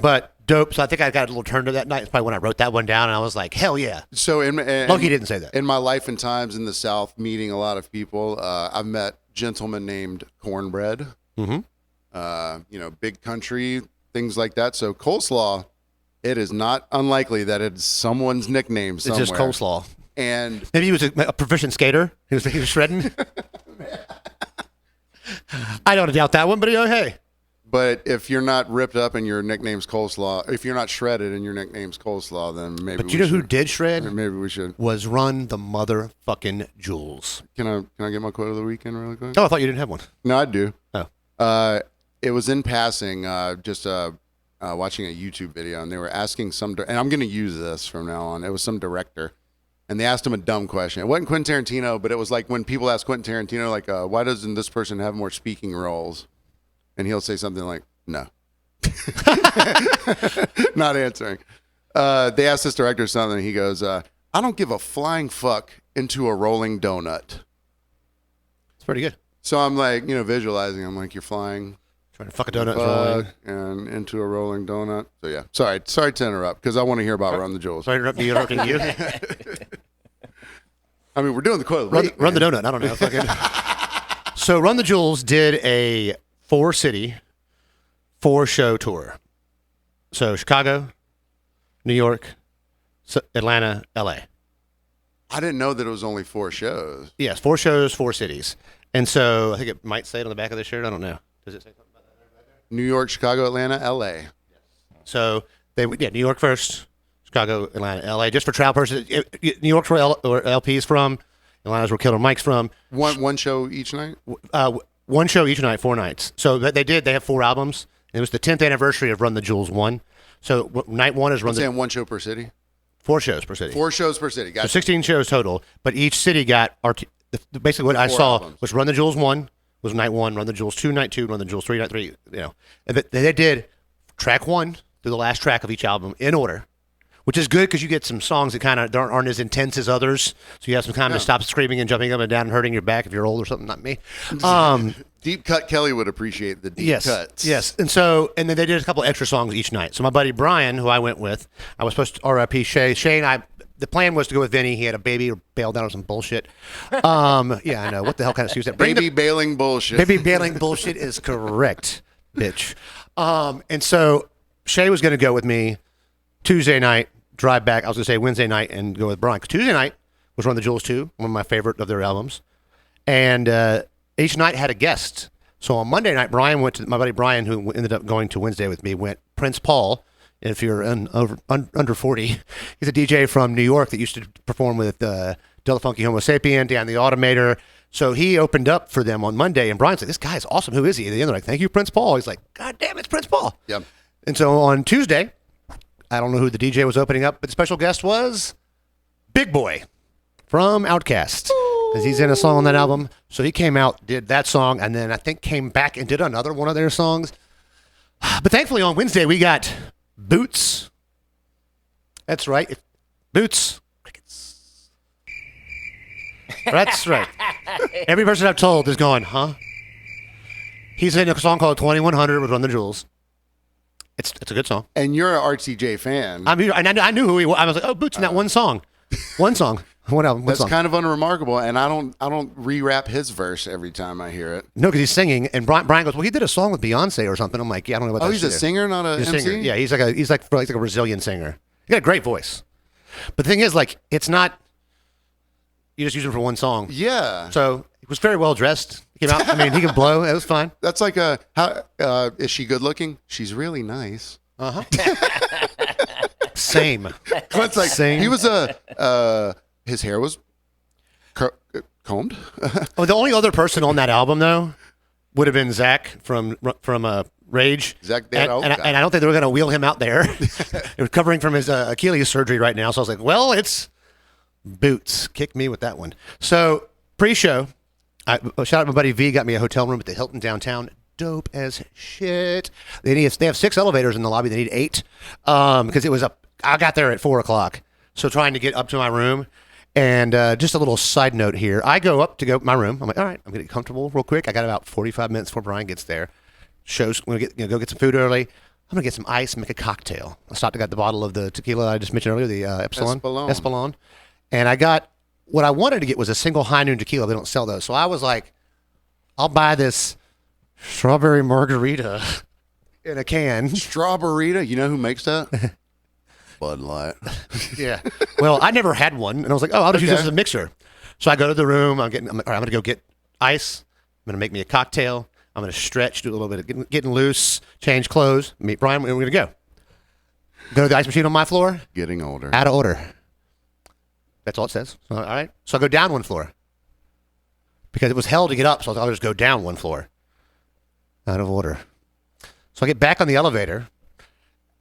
But dope. So I think I got a little turned to that night. It's probably when I wrote that one down, and I was like, hell yeah. So Loki didn't say that. In my life and times in the South, meeting a lot of people, I've met gentlemen named Cornbread. Mm-hmm. Big country, things like that. So coleslaw, it is not unlikely that it's someone's nickname somewhere. It's just coleslaw. And maybe he was a proficient skater. He was shredding. I don't doubt that one, but hey. But if you're not ripped up and your nickname's coleslaw, if you're not shredded and your nickname's coleslaw, then maybe. But you know who did shred? Maybe we should. Was Run the motherfucking Jewels. Can I get my quote of the weekend really quick? Oh, I thought you didn't have one. No, I do. Oh. It was in passing, just watching a YouTube video, and they were asking and I'm going to use this from now on. It was some director. And they asked him a dumb question. It wasn't Quentin Tarantino, but it was like when people ask Quentin Tarantino, like, why doesn't this person have more speaking roles? And he'll say something like, no. Not answering. They asked this director something, and he goes, I don't give a flying fuck into a rolling donut. It's pretty good. So I'm like, visualizing. I'm like, you're flying. Trying to fuck a donut rolling. And into a rolling donut. So yeah, sorry to interrupt because I want to hear about Run the Jewels. Sorry to interrupting you. I mean, we're doing the quote. Run the donut. I don't know. Fucking. So Run the Jewels did a 4-city, 4-show tour. So Chicago, New York, Atlanta, LA. I didn't know that it was only 4 shows. Yes, 4 shows, 4 cities. And so I think it might say it on the back of the shirt. I don't know. Does it say something about that right there? New York, Chicago, Atlanta, LA. So New York first, Chicago, Atlanta, LA, just for travel purposes. New York's where LP's from. Atlanta's where Killer Mike's from. One show each night? One show each night, 4 nights. So they have 4 albums. It was the 10th anniversary of Run the Jewels 1. So night 1 is Run the Jewels. Saying 1 show per city? 4 shows per city. 4 shows per city. Gotcha. So 16 shows total, but each city got basically what I saw albums. Was Run the Jewels 1 was night 1, Run the Jewels 2 night 2, Run the Jewels 3 night 3. And they did track 1 through the last track of each album in order, which is good because you get some songs that kind of aren't as intense as others, so you have some time to stop screaming and jumping up and down and hurting your back if you're old or something. Not me. Deep Cut Kelly would appreciate the deep cuts. Yes. And then they did a couple extra songs each night. So my buddy Brian, who I went with, I was supposed to RIP Shay. Shay and I, the plan was to go with Vinny. He had a baby or bailed out on some bullshit. Yeah, I know. What the hell kind of excuse that? Baby bailing bullshit. Baby bailing bullshit is correct, bitch. And so Shay was going to go with me Tuesday night, drive back. I was going to say Wednesday night and go with Brian. 'Cause Tuesday night was Run the Jewels 2, one of my favorite of their albums. And each night had a guest. So on Monday night, my buddy Brian, who ended up going to Wednesday with me, went Prince Paul. If you're under 40, he's a DJ from New York that used to perform with Del Funky Homo Sapien, Dan the Automator. So he opened up for them on Monday, and Brian's like, this guy's awesome. Who is he? And they're like, thank you, Prince Paul. He's like, God damn, it's Prince Paul. Yep. And so on Tuesday, I don't know who the DJ was opening up, but the special guest was Big Boy from Outkast. Because he's in a song on that album. So he came out, did that song, and then I think came back and did another one of their songs. But thankfully on Wednesday, we got Boots, That's right. Boots. Crickets. That's right. Every person I've told is going, huh? He's in a song called 2100 with Run the Jewels. It's a good song. And you're an RTJ fan. I knew who he was. I was like, oh, Boots in that one song. One song. What else? That's kind of unremarkable, and I don't re-rap his verse every time I hear it. No, because he's singing, and Brian goes, well, he did a song with Beyonce or something. I'm like, yeah, I don't know about that. Oh, he's a singer, not a MC? Singer. Yeah, he's like a Brazilian singer. He got a great voice. But the thing is, like, it's not, you just use him for one song. Yeah. So he was very well dressed. He came out, I mean, he could blow. It was fine. That's like is she good looking? She's really nice. Uh-huh. Same. Clint's like, Same. he was his hair was combed. Oh, the only other person on that album, though, would have been Zach from Rage. Zach, and I don't think they were going to wheel him out there. He was covering from his Achilles surgery right now. So I was like, well, it's Boots. Kick me with that one. So pre-show, shout out my buddy V, got me a hotel room at the Hilton downtown. Dope as shit. They have 6 elevators in the lobby. They need 8 because I got there at 4:00. So trying to get up to my room. And just a little side note here. I go up to my room. I'm like, all right, I'm going to get comfortable real quick. I got about 45 minutes before Brian gets there. I'm going to go get some food early. I'm going to get some ice and make a cocktail. I stopped and got the bottle of the tequila I just mentioned earlier, the Espolon. And I got, what I wanted to get was a single high noon tequila. They don't sell those. So I was like, I'll buy this strawberry margarita in a can. Strawberry? You know who makes that? Bud Light. Yeah. Well, I never had one, and I was like, oh, I'll just use this as a mixer. So I go to the room. I'm like, all right, I'm going to go get ice. I'm going to make me a cocktail. I'm going to stretch, do a little bit of getting loose, change clothes, meet Brian, and we're going to go. Go to the ice machine on my floor. Getting older. Out of order. That's all it says. All right. So I go down one floor. Because it was hell to get up, so I'll just go down one floor. Out of order. So I get back on the elevator.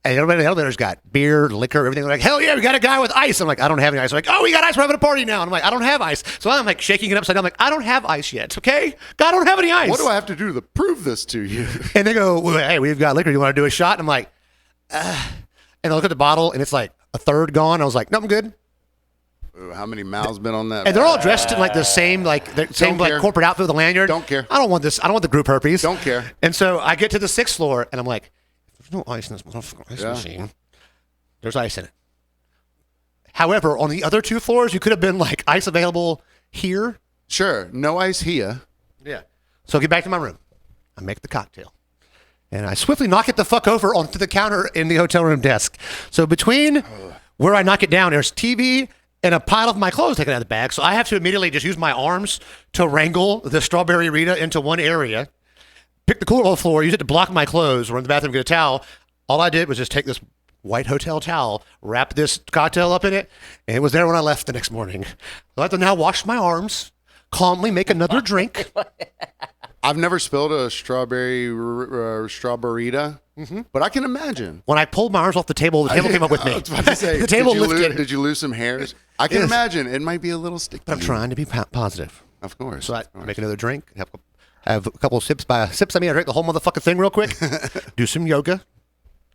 And everybody in the elevator's got beer, liquor, everything. They're like, hell yeah, we got a guy with ice. I'm like, I don't have any ice. They're like, oh, we got ice. We're having a party now. And I'm like, I don't have ice. So I'm like shaking it upside down. I'm like, I don't have ice yet, okay? God, I don't have any ice. What do I have to do to prove this to you? And they go, well, hey, we've got liquor. You want to do a shot? And I'm like, And I look at the bottle, and it's like a third gone. I was like, no, I'm good. Ooh, how many mouths been on that? And they're all dressed in like the same corporate outfit with a lanyard. Don't care. I don't want this. I don't want the group herpes. Don't care. And so I get to the 6th floor, and I'm like, there's no ice in this motherfucking ice machine. There's ice in it. However, on the other 2 floors, you could have been like ice available here. Sure. No ice here. Yeah. So I get back to my room. I make the cocktail. And I swiftly knock it the fuck over onto the counter in the hotel room desk. So between where I knock it down, there's TV and a pile of my clothes taken out of the bag. So I have to immediately just use my arms to wrangle the strawberry Rita into one area, pick the cooler on the floor, use it to block my clothes, run to the bathroom, get a towel. All I did was just take this white hotel towel, wrap this cocktail up in it, and it was there when I left the next morning. I have to now wash my arms, calmly make another drink. I've never spilled a strawberryita, but I can imagine. When I pulled my arms off the table came up with me. I was about to say, the table lifted. Did you lose some hairs? I can imagine. It might be a little sticky. But I'm trying to be positive. Of course. So I make another drink, have a couple of sips. By sips, I mean I drink the whole motherfucking thing real quick. Do some yoga.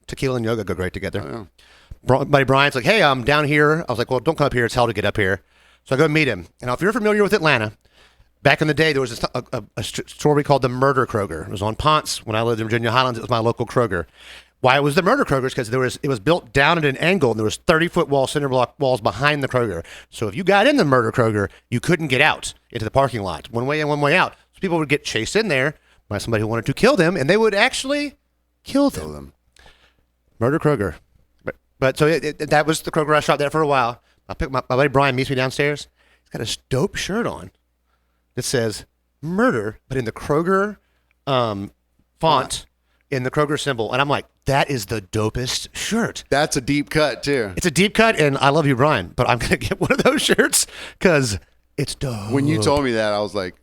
Tequila and yoga go great together. Oh, yeah. Buddy Brian's like, hey, I'm down here. I was like, well, don't come up here. It's hell to get up here. So I go meet him. And if you're familiar with Atlanta, back in the day, there was a store we called the Murder Kroger. It was on Ponce. When I lived in Virginia Highlands, it was my local Kroger. Why it was the Murder Kroger is because it was built down at an angle, and there was 30-foot cinder block walls behind the Kroger. So if you got in the Murder Kroger, you couldn't get out into the parking lot. One way in, one way out. So people would get chased in there by somebody who wanted to kill them, and they would actually kill them. Murder Kroger. But so that was the Kroger I shot there for a while. My buddy Brian meets me downstairs. He's got a dope shirt on that says murder, but in the Kroger font, in the Kroger symbol. And I'm like, that is the dopest shirt. That's a deep cut, too. It's a deep cut, and I love you, Brian, but I'm going to get one of those shirts because it's dope. When you told me that, I was like,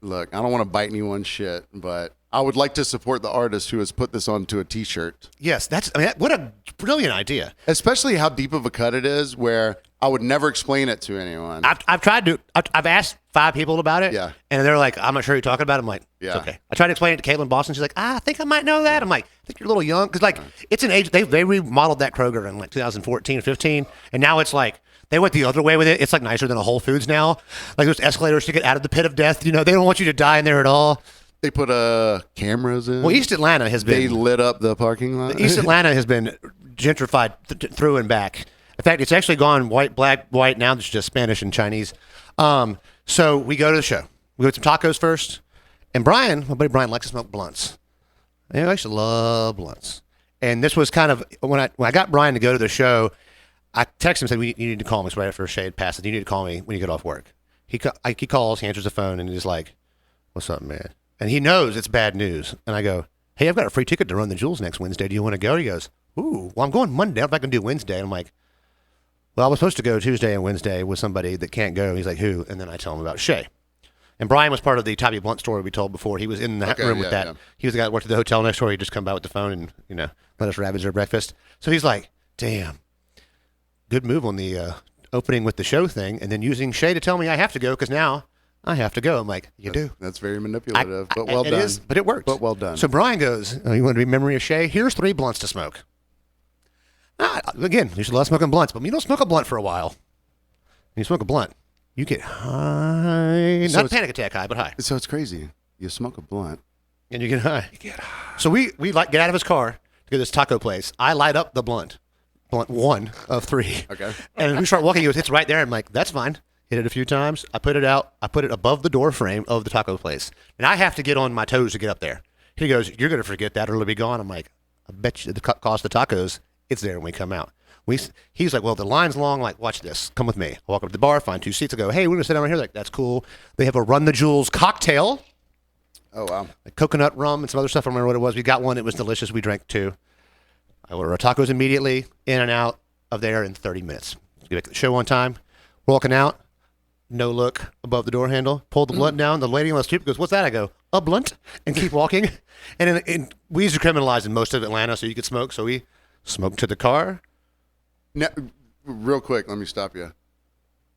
look, I don't want to bite anyone's shit, but I would like to support the artist who has put this onto a T-shirt. Yes, what a brilliant idea. Especially how deep of a cut it is, where I would never explain it to anyone. I've tried to. I've asked 5 people about it. Yeah. And they're like, I'm not sure what you're talking about. I'm like, Yeah. it's okay. I tried to explain it to Caitlin Boston. She's like, I think I might know that. I'm like, I think you're a little young. Because, like, it's an age. They remodeled that Kroger in, like, 2014 or 15. And now it's like, they went the other way with it. It's, like, nicer than a Whole Foods now. Like, there's escalators to get out of the pit of death. You know, they don't want you to die in there at all. They put cameras in. Well, East Atlanta has been. They lit up the parking lot. East Atlanta has been gentrified through and back. In fact, it's actually gone white, black, white. Now it's just Spanish and Chinese. So we go to the show. We go to some tacos first. And Brian, my buddy Brian, likes to smoke blunts. He likes to love blunts. And this was kind of, when I got Brian to go to the show, I texted him and said, you need to call me. It's right after Shade passes. You need to call me when you get off work. He calls, he answers the phone, and he's like, what's up, man? And he knows it's bad news. And I go, hey, I've got a free ticket to Run the Jewels next Wednesday. Do you want to go? He goes, ooh, well, I'm going Monday. I'm not going to do Wednesday. And I'm like, well, I was supposed to go Tuesday and Wednesday with somebody that can't go. He's like, who? And then I tell him about Shay. And Brian was part of the Tabby Blunt story we told before. He was in the room with that. Yeah. He was the guy that worked at the hotel next door. He'd just come by with the phone and, let us ravage their breakfast. So he's like, damn, good move on the opening with the show thing and then using Shay to tell me I have to go because now I have to go. I'm like, you do. That's very manipulative, but well done. It is, but it worked. But well done. So Brian goes, oh, you want to be memory of Shay? Here's 3 blunts to smoke. Again, you should love smoking blunts, but you don't smoke a blunt for a while. When you smoke a blunt, you get high. Not panic attack high, but high. So it's crazy. You smoke a blunt. And you get high. So we get out of his car to go to this taco place. I light up the blunt 1 of 3. Okay. And we start walking. He goes, it's right there. I'm like, that's fine. Hit it a few times. I put it out. I put it above the door frame of the taco place. And I have to get on my toes to get up there. He goes, you're going to forget that or it'll be gone. I'm like, I bet you the cost of tacos, it's there when we come out. He's like, well, the line's long. Like, watch this. Come with me. I walk up to the bar, find 2 seats. I go, hey, we're going to sit down right here. Like, that's cool. They have a Run the Jewels cocktail. Oh, wow. Like coconut rum and some other stuff. I don't remember what it was. We got one. It was delicious. We drank 2. I order our tacos immediately, in and out of there in 30 minutes. Get back to the show on time. Walking out. No look above the door handle. Pull the blunt down. The lady on the street goes, what's that? I go, a blunt, and keep walking. And we used to criminalize in most of Atlanta so you could smoke. So we smoked to the car. Now, real quick, let me stop you.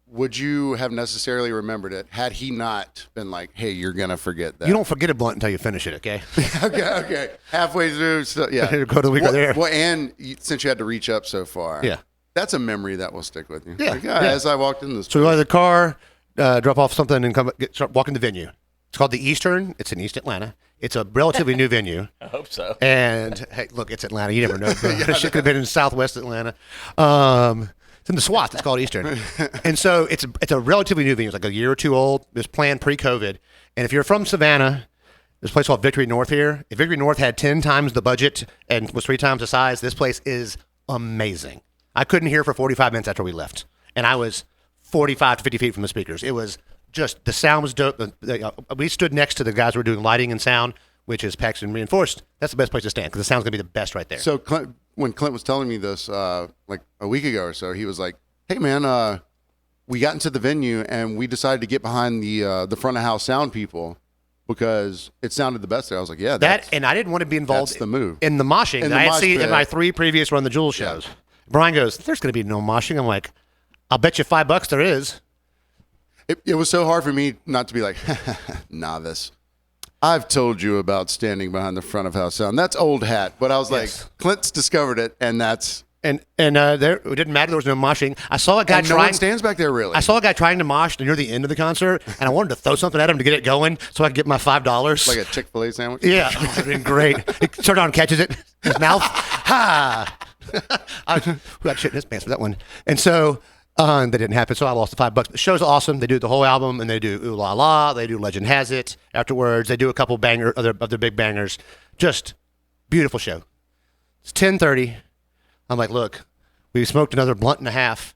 Would you have necessarily remembered it had he not been like, hey, you're going to forget that? You don't forget a blunt until you finish it, okay? Okay. Halfway through, so, yeah. Go to the week there. Well, and since you had to reach up so far. Yeah. That's a memory that will stick with you. Yeah. Like, as I walked in this So we go to the car, drop off something, and start walking the venue. It's called the Eastern. It's in East Atlanta. It's a relatively new venue. I hope so. And, hey, look, it's Atlanta. You never know. This shit could have been in Southwest Atlanta. It's in the SWAT. It's called Eastern. And so it's a relatively new venue. It's like a year or 2 old. It was planned pre-COVID. And if you're from Savannah, there's a place called Victory North here. If Victory North had 10 times the budget and was 3 times the size, this place is amazing. I couldn't hear for 45 minutes after we left. And I was 45 to 50 feet from the speakers. It was just, the sound was dope. We stood next to the guys who were doing lighting and sound, which is Paxton reinforced. That's the best place to stand because the sound's going to be the best right there. So when Clint was telling me this like a week ago or so, he was like, hey, man, we got into the venue and we decided to get behind the front of house sound people because it sounded the best there. I was like, yeah. And I didn't want to be involved that's the move. In the moshing. In the I had mosh seen pit. in my 3 previous Run the Jewels shows. Yeah. Brian goes, there's going to be no moshing. I'm like, I'll bet you $5 there is. It was so hard for me not to be like, novice. I've told you about standing behind the front of house sound. That's old hat. But I was like, Clint's discovered it, and that's... And there, it didn't matter. There was no moshing. I saw a guy no one stands back there, really. I saw a guy trying to mosh near the end of the concert, and I wanted to throw something at him to get it going so I could get my $5. Like a Chick-fil-A sandwich? Yeah. It would have been great. He turns on and catches it in his mouth. Ha! Who got shit in his pants for that one? And so... that didn't happen, so I lost the $5. The show's awesome. They do the whole album, and they do Ooh La La. They do Legend Has It afterwards. They do a couple other big bangers. Just beautiful show. It's 10:30. I'm like, look, we smoked another blunt and a half.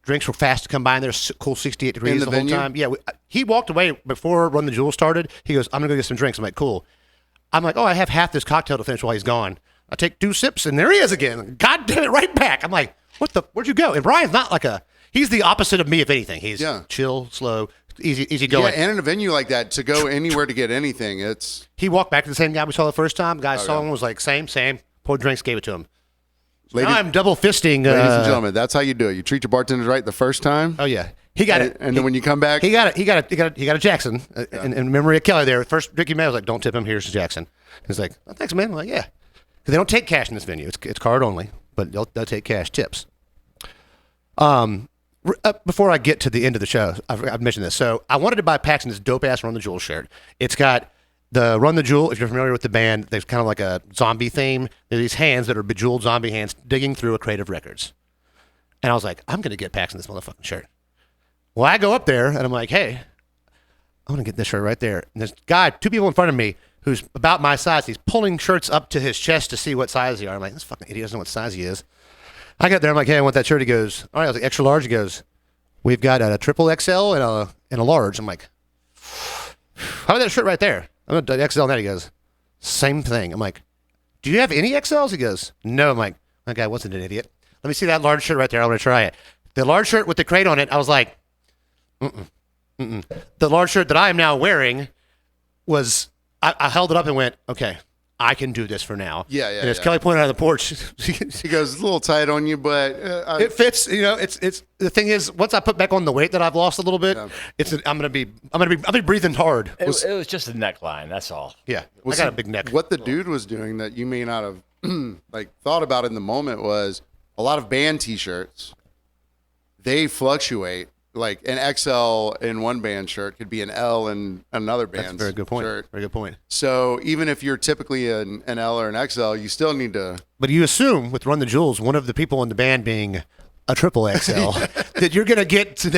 Drinks were fast to come by, and there's cool 68 degrees the whole venue? time. Yeah, he walked away before Run the Jewels started. He goes, I'm going to go get some drinks. I'm like, cool. I'm like, oh, I have half this cocktail to finish while he's gone. I take 2 sips, and there he is again. God damn it, right back. I'm like, where'd you go? And Brian's not like he's the opposite of me, if anything. He's chill, slow, easy going. Yeah, and in a venue like that, to go anywhere to get anything, it's... He walked back to the same guy we saw the first time. Guy saw him, was like, same. Poured drinks, gave it to him. Now I'm double fisting. Ladies and gentlemen, that's how you do it. You treat your bartenders right the first time. Oh yeah, he got it. And then when you come back, he got a Jackson. In memory of Kelly there. First Ricky May was like, don't tip him. Here's Jackson. He's like, oh, thanks, man. I'm like, yeah. Because they don't take cash in this venue. It's card only, but they'll take cash tips. Before I get to the end of the show, I've mentioned this. So I wanted to buy Paxton this dope-ass Run the Jewel shirt. It's got the Run the Jewel, if you're familiar with the band, there's kind of like a zombie theme. There's these hands that are bejeweled zombie hands digging through a crate of records. And I was like, I'm going to get Paxton this motherfucking shirt. Well, I go up there, and I'm like, hey, I'm going to get this shirt right there. And this guy, 2 people in front of me, who's about my size, he's pulling shirts up to his chest to see what size they are. I'm like, this fucking idiot doesn't know what size he is. I got there, I'm like, hey, I want that shirt. He goes, all right, I was like, extra large. He goes, we've got a triple XL and a large. I'm like, how about that shirt right there? I'm going to XL on that. He goes, same thing. I'm like, do you have any XLs? He goes, no. I'm like, that guy wasn't an idiot. Let me see that large shirt right there. I want to try it. The large shirt with the crate on it, I was like, The large shirt that I am now wearing was, I held it up and went, okay, I can do this for now. Yeah. And as Kelly pointed out on the porch, he goes, it's a little tight on you, but it fits. You know, it's the thing is, once I put back on the weight that I've lost a little bit, I'll be breathing hard. It was just a neckline. That's all. Yeah, I got a big neck. What the dude was doing that you may not have thought about in the moment was a lot of band T-shirts. They fluctuate. Like an XL in one band shirt could be an L in another band's That's a very good point. shirt. Very good point. So even if you're typically an L or an XL, you still need to. But you assume with Run the Jewels, one of the people in the band being a triple XL, that you're going to get to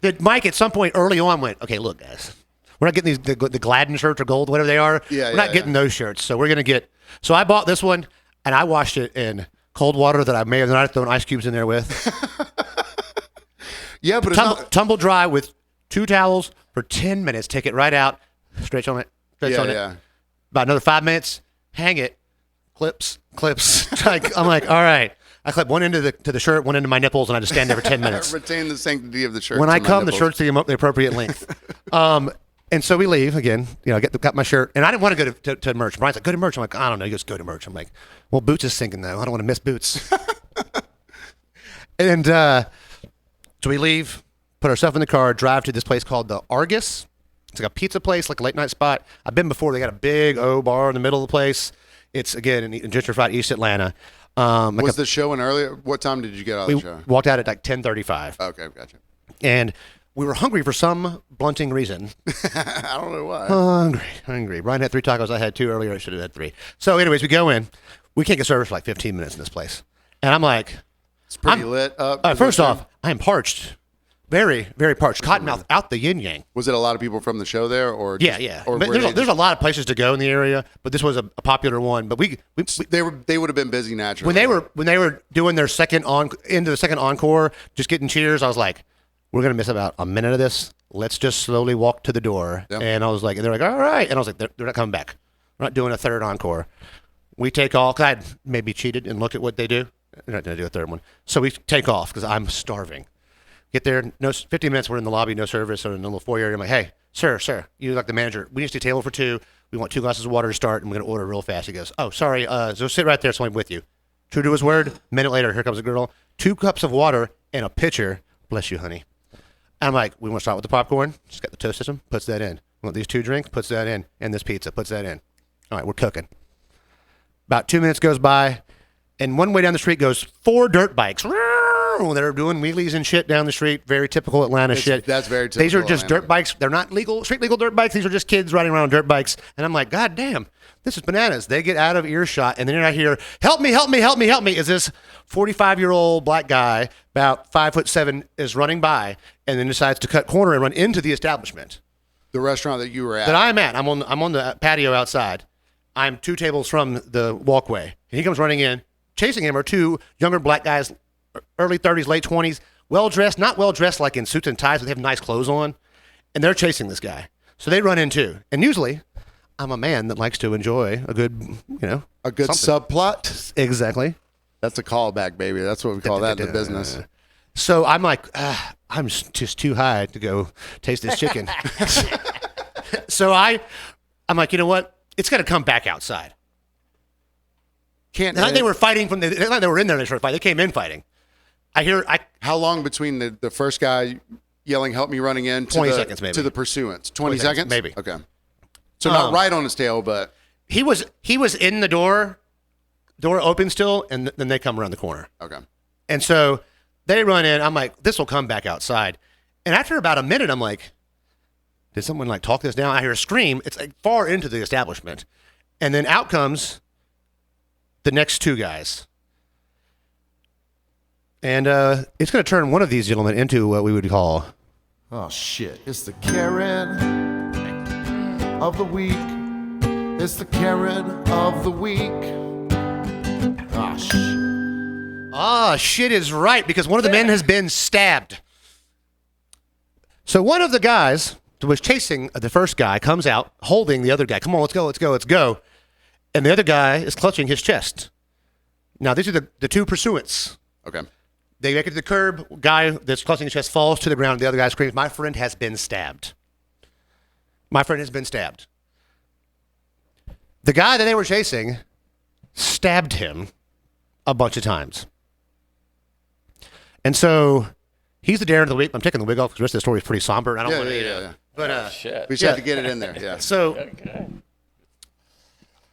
that Mike at some point early on went, okay, look, guys, we're not getting the Gladden shirts or gold, whatever they are. We're not getting those shirts. So we're going to get. So I bought this one and I washed it in cold water that I may have not thrown ice cubes in there with. Yeah, but tumble dry with 2 towels for 10 minutes. Take it right out, stretch on it. About another 5 minutes, hang it, clips. I'm like, all right. I clip one end to the shirt, one end of my nipples, and I just stand there for 10 minutes. Retain the sanctity of the shirt. When I come, the shirt's the appropriate length. And so we leave again. You know, got my shirt, and I didn't want to go to merch. Brian's like, go to merch. I'm like, I don't know. He goes, go to merch. I'm like, well, Boots is sinking though. I don't want to miss Boots. And so we leave, put our stuff in the car, drive to this place called the Argus. It's like a pizza place, like a late night spot. I've been before. They got a big O bar in the middle of the place. It's, again, in gentrified East Atlanta. Was the show in earlier? What time did you get out of the show? We walked out at like 10:35. Okay, gotcha. And we were hungry for some blunting reason. I don't know why. Hungry. Brian had 3 tacos. I had 2 earlier. I should have had 3. So anyways, we go in. We can't get service for like 15 minutes in this place. And I'm like... It's pretty lit up. First off, I am parched. Very, very parched. Cottonmouth out the yin-yang. Was it a lot of people from the show there? Or just, yeah. Or there's a lot of places to go in the area, but this was a popular one. But they would have been busy naturally. When they were doing their into the second encore, just getting cheers, I was like, we're going to miss about a minute of this. Let's just slowly walk to the door. Yep. And I was like, and they're like, all right. And I was like, they're not coming back. We're not doing a third encore. We take off. Cause I'd maybe cheated and look at what they do. They're not going to do a third one. So we take off because I'm starving. Get there, 15 minutes, we're in the lobby, no service, so in the little foyer. I'm like, hey, sir, you're like the manager. We need to table for 2. We want 2 glasses of water to start, and we're going to order real fast. He goes, oh, sorry, so sit right there so I'm with you. True to his word, a minute later, here comes a girl, 2 cups of water and a pitcher. Bless you, honey. And I'm like, we want to start with the popcorn. She's got the toast system, puts that in. We want these 2 drinks, puts that in. And this pizza, puts that in. All right, we're cooking. About 2 minutes goes by. And one way down the street goes 4 dirt bikes. They're doing wheelies and shit down the street. Very typical Atlanta shit. That's very typical. These are just Atlanta. dirt bikes. They're not street legal dirt bikes. These are just kids riding around on dirt bikes. And I'm like, God damn, this is bananas. They get out of earshot, and then I hear, help me. Is this 45-year-old black guy, about 5'7", is running by, and then decides to cut corner and run into the establishment. The restaurant that you were at. That I'm at. I'm on the patio outside. I'm 2 tables from the walkway. And he comes running in. Chasing him are 2 younger black guys, early 30s, late 20s, well-dressed, not well-dressed like in suits and ties, but they have nice clothes on. And they're chasing this guy. So they run in too. And usually, I'm a man that likes to enjoy a good, a good subplot. Exactly. That's a callback, baby. That's what we call that in the business. So I'm like, I'm just too high to go taste this chicken. So I'm like, you know what? It's got to come back outside. Can't. They were fighting from they were in there. They started fighting. They came in fighting. How long between the first guy yelling "Help me!" running in to 20 seconds maybe to the pursuance? 20 seconds maybe. Okay. So not right on his tail, but he was in the door open still, and then they come around the corner. okay. And so they run in. I'm like, this will come back outside. And after about a minute, I'm like, did someone like talk this down? I hear a scream. It's like far into the establishment, and then out comes the next two guys. And it's going to turn one of these gentlemen into what we would call... Oh, shit. It's the Karen of the week. It's the Karen of the week. Shit is right, because one of the men has been stabbed. So one of the guys who was chasing the first guy comes out holding the other guy. Come on, let's go, let's go, let's go. And the other guy is clutching his chest. Now, these are the two pursuants. Okay. They make it to the curb. Guy that's clutching his chest falls to the ground. The other guy screams, "My friend has been stabbed. My friend has been stabbed." The guy that they were chasing stabbed him a bunch of times. And so he's the Darren of the week. I'm taking the wig off because the rest of the story is pretty somber. I don't want to, Yeah. But Shit. We just had to get it in there. Yeah. so Okay.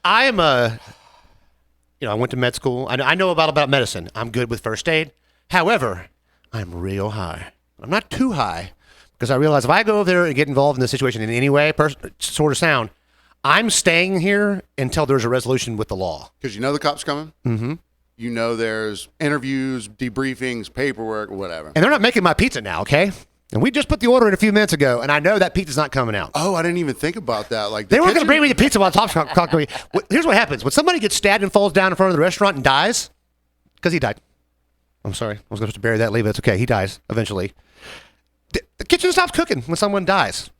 I am I went to med school. I know about medicine. I'm good with first aid. However, I'm real high. I'm not too high because I realize if I go over there and get involved in the situation in any way, sort of sound, I'm staying here until there's a resolution with the law. Because you know the cops coming. Mm-hmm. You know there's interviews, debriefings, paperwork, whatever. And they're not making my pizza now, okay? And we just put the order in a few minutes ago, and I know that pizza's not coming out. Oh, I didn't even think about that. Like They weren't going to bring me the pizza while the cops caught me. Here's what happens. When somebody gets stabbed and falls down in front of the restaurant and dies, because he died. I'm sorry. I was going to bear that, leave it. It's okay. He dies eventually. The kitchen stops cooking when someone dies.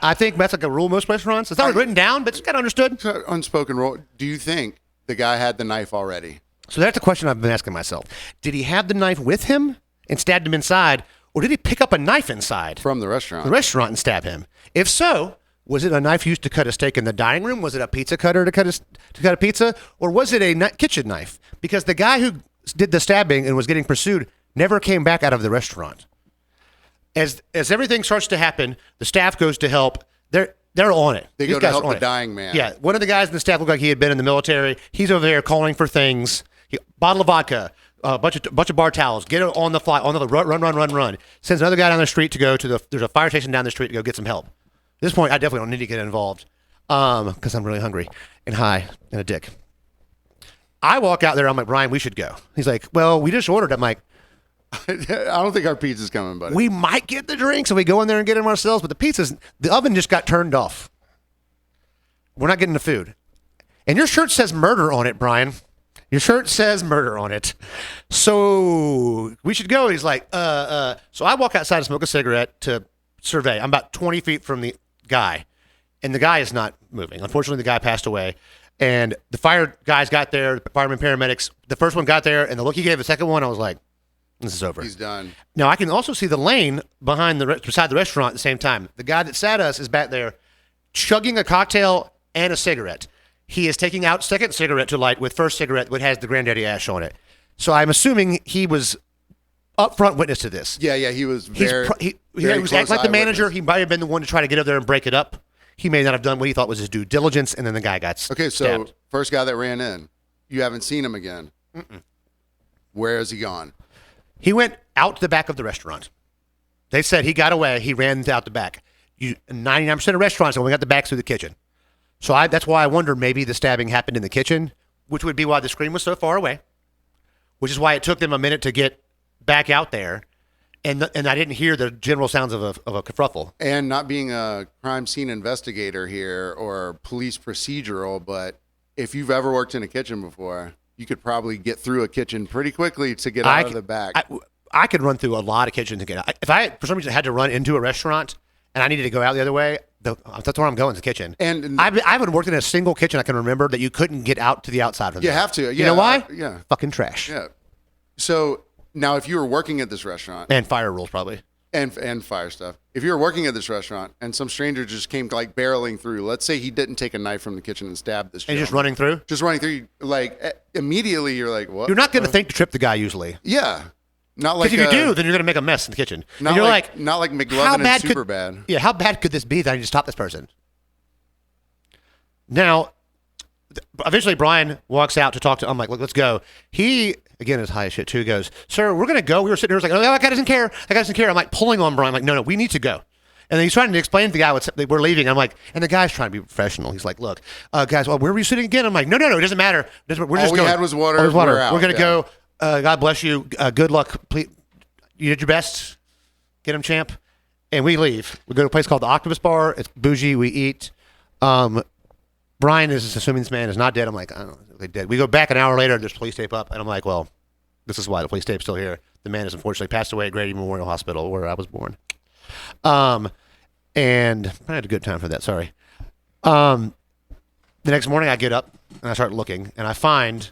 I think that's like a rule in most restaurants. It's not written down, but it's kind of understood. It's an unspoken rule. Do you think the guy had the knife already? So that's the question I've been asking myself. Did he have the knife with him and stabbed him inside, or did he pick up a knife inside From the restaurant. and stab him? If so, was it a knife used to cut a steak in the dining room? Was it a pizza cutter to cut a pizza? Or was it a kitchen knife? Because the guy who did the stabbing and was getting pursued never came back out of the restaurant. As everything starts to happen, the staff goes to help. They're on it. They These go to guys help are on the it. dying man. Yeah, one of the guys in the staff looked like he had been in the military. He's over there calling for things. Bottle of vodka, a bunch of bar towels. Get it on the fly, on the run. Sends another guy down the street to go to there's a fire station down the street to go get some help. At this point, I definitely don't need to get involved because I'm really hungry and high and a dick. I walk out there. I'm like, Brian, we should go. He's like, well, we just ordered. I'm like, I don't think our pizza's coming, buddy. we might get the drinks and we go in there and get them ourselves, but the oven just got turned off. We're not getting the food. And your shirt says murder on it, Brian. Your shirt says murder on it. So we should go. He's like, So I walk outside and smoke a cigarette to survey. I'm about 20 feet from the guy, and the guy is not moving. Unfortunately, the guy passed away. And the fire guys got there, the firemen, paramedics. The first one got there, and the look he gave the second one, I was like, this is over. He's done. Now, I can also see the lane beside the restaurant at the same time. The guy that sat us is back there chugging a cocktail and a cigarette. He is taking out second cigarette to light with first cigarette, which has the Granddaddy ash on it. So I'm assuming he was upfront witness to this. Yeah, he was He was acting like the manager. Witness. He might have been the one to try to get up there and break it up. He may not have done what he thought was his due diligence, and then the guy got Okay, so stabbed. first guy that ran in, you haven't seen him again. Where has he gone? He went out to the back of the restaurant. They said he got away. He ran out the back. 99% of restaurants only got the back through the kitchen. So that's why I wonder maybe the stabbing happened in the kitchen, which would be why the scream was so far away, which is why it took them a minute to get back out there. And I didn't hear the general sounds of a kerfuffle. And not being a crime scene investigator here or police procedural, but if you've ever worked in a kitchen before, you could probably get through a kitchen pretty quickly to get out of the back. I could run through a lot of kitchens to get out. If I, for some reason, had to run into a restaurant and I needed to go out the other way, that's where I'm going, the kitchen. And I haven't worked in a single kitchen I can remember that you couldn't get out to the outside from. You there. have to. Yeah, you know why? Yeah. Fucking trash. Yeah. So now if you were working at this restaurant. And fire rules, probably. and fire stuff. If you were working at this restaurant and some stranger just came like barreling through, let's say he didn't take a knife from the kitchen and stab this And gentleman. just running through? Just running through, like immediately you're like, what? You're not going to think to trip the guy usually. Yeah. Not like Because if you do, then you're going to make a mess in the kitchen. not And you're like, like, not like how McLovin bad and Superbad. Yeah, how bad could this be that I need to stop this person? Now, eventually Brian walks out to talk to, I'm like, look, let's go. He, again, is high as shit too, goes, sir, we're going to go. We were sitting here, was like, oh, that guy doesn't care. That guy doesn't care. I'm like pulling on Brian, like, no, we need to go. And then he's trying to explain to the guy we're leaving. I'm like, and the guy's trying to be professional. He's like, look, guys, well, where were you sitting again? I'm like, no, it doesn't matter. We're just All we going. had was water. All was water. We're out. We're going to Yeah. go. God bless you. Good luck. Please, you did your best. Get him, champ. And we leave. We go to a place called the Octopus Bar. It's bougie. We eat. Brian is assuming this man is not dead. I'm like, I don't know if they're dead. We go back an hour later. There's police tape up. And I'm like, well, this is why the police tape's still here. The man has unfortunately passed away at Grady Memorial Hospital where I was born. And I had a good time for that. Sorry. The next morning I get up and I start looking and I find,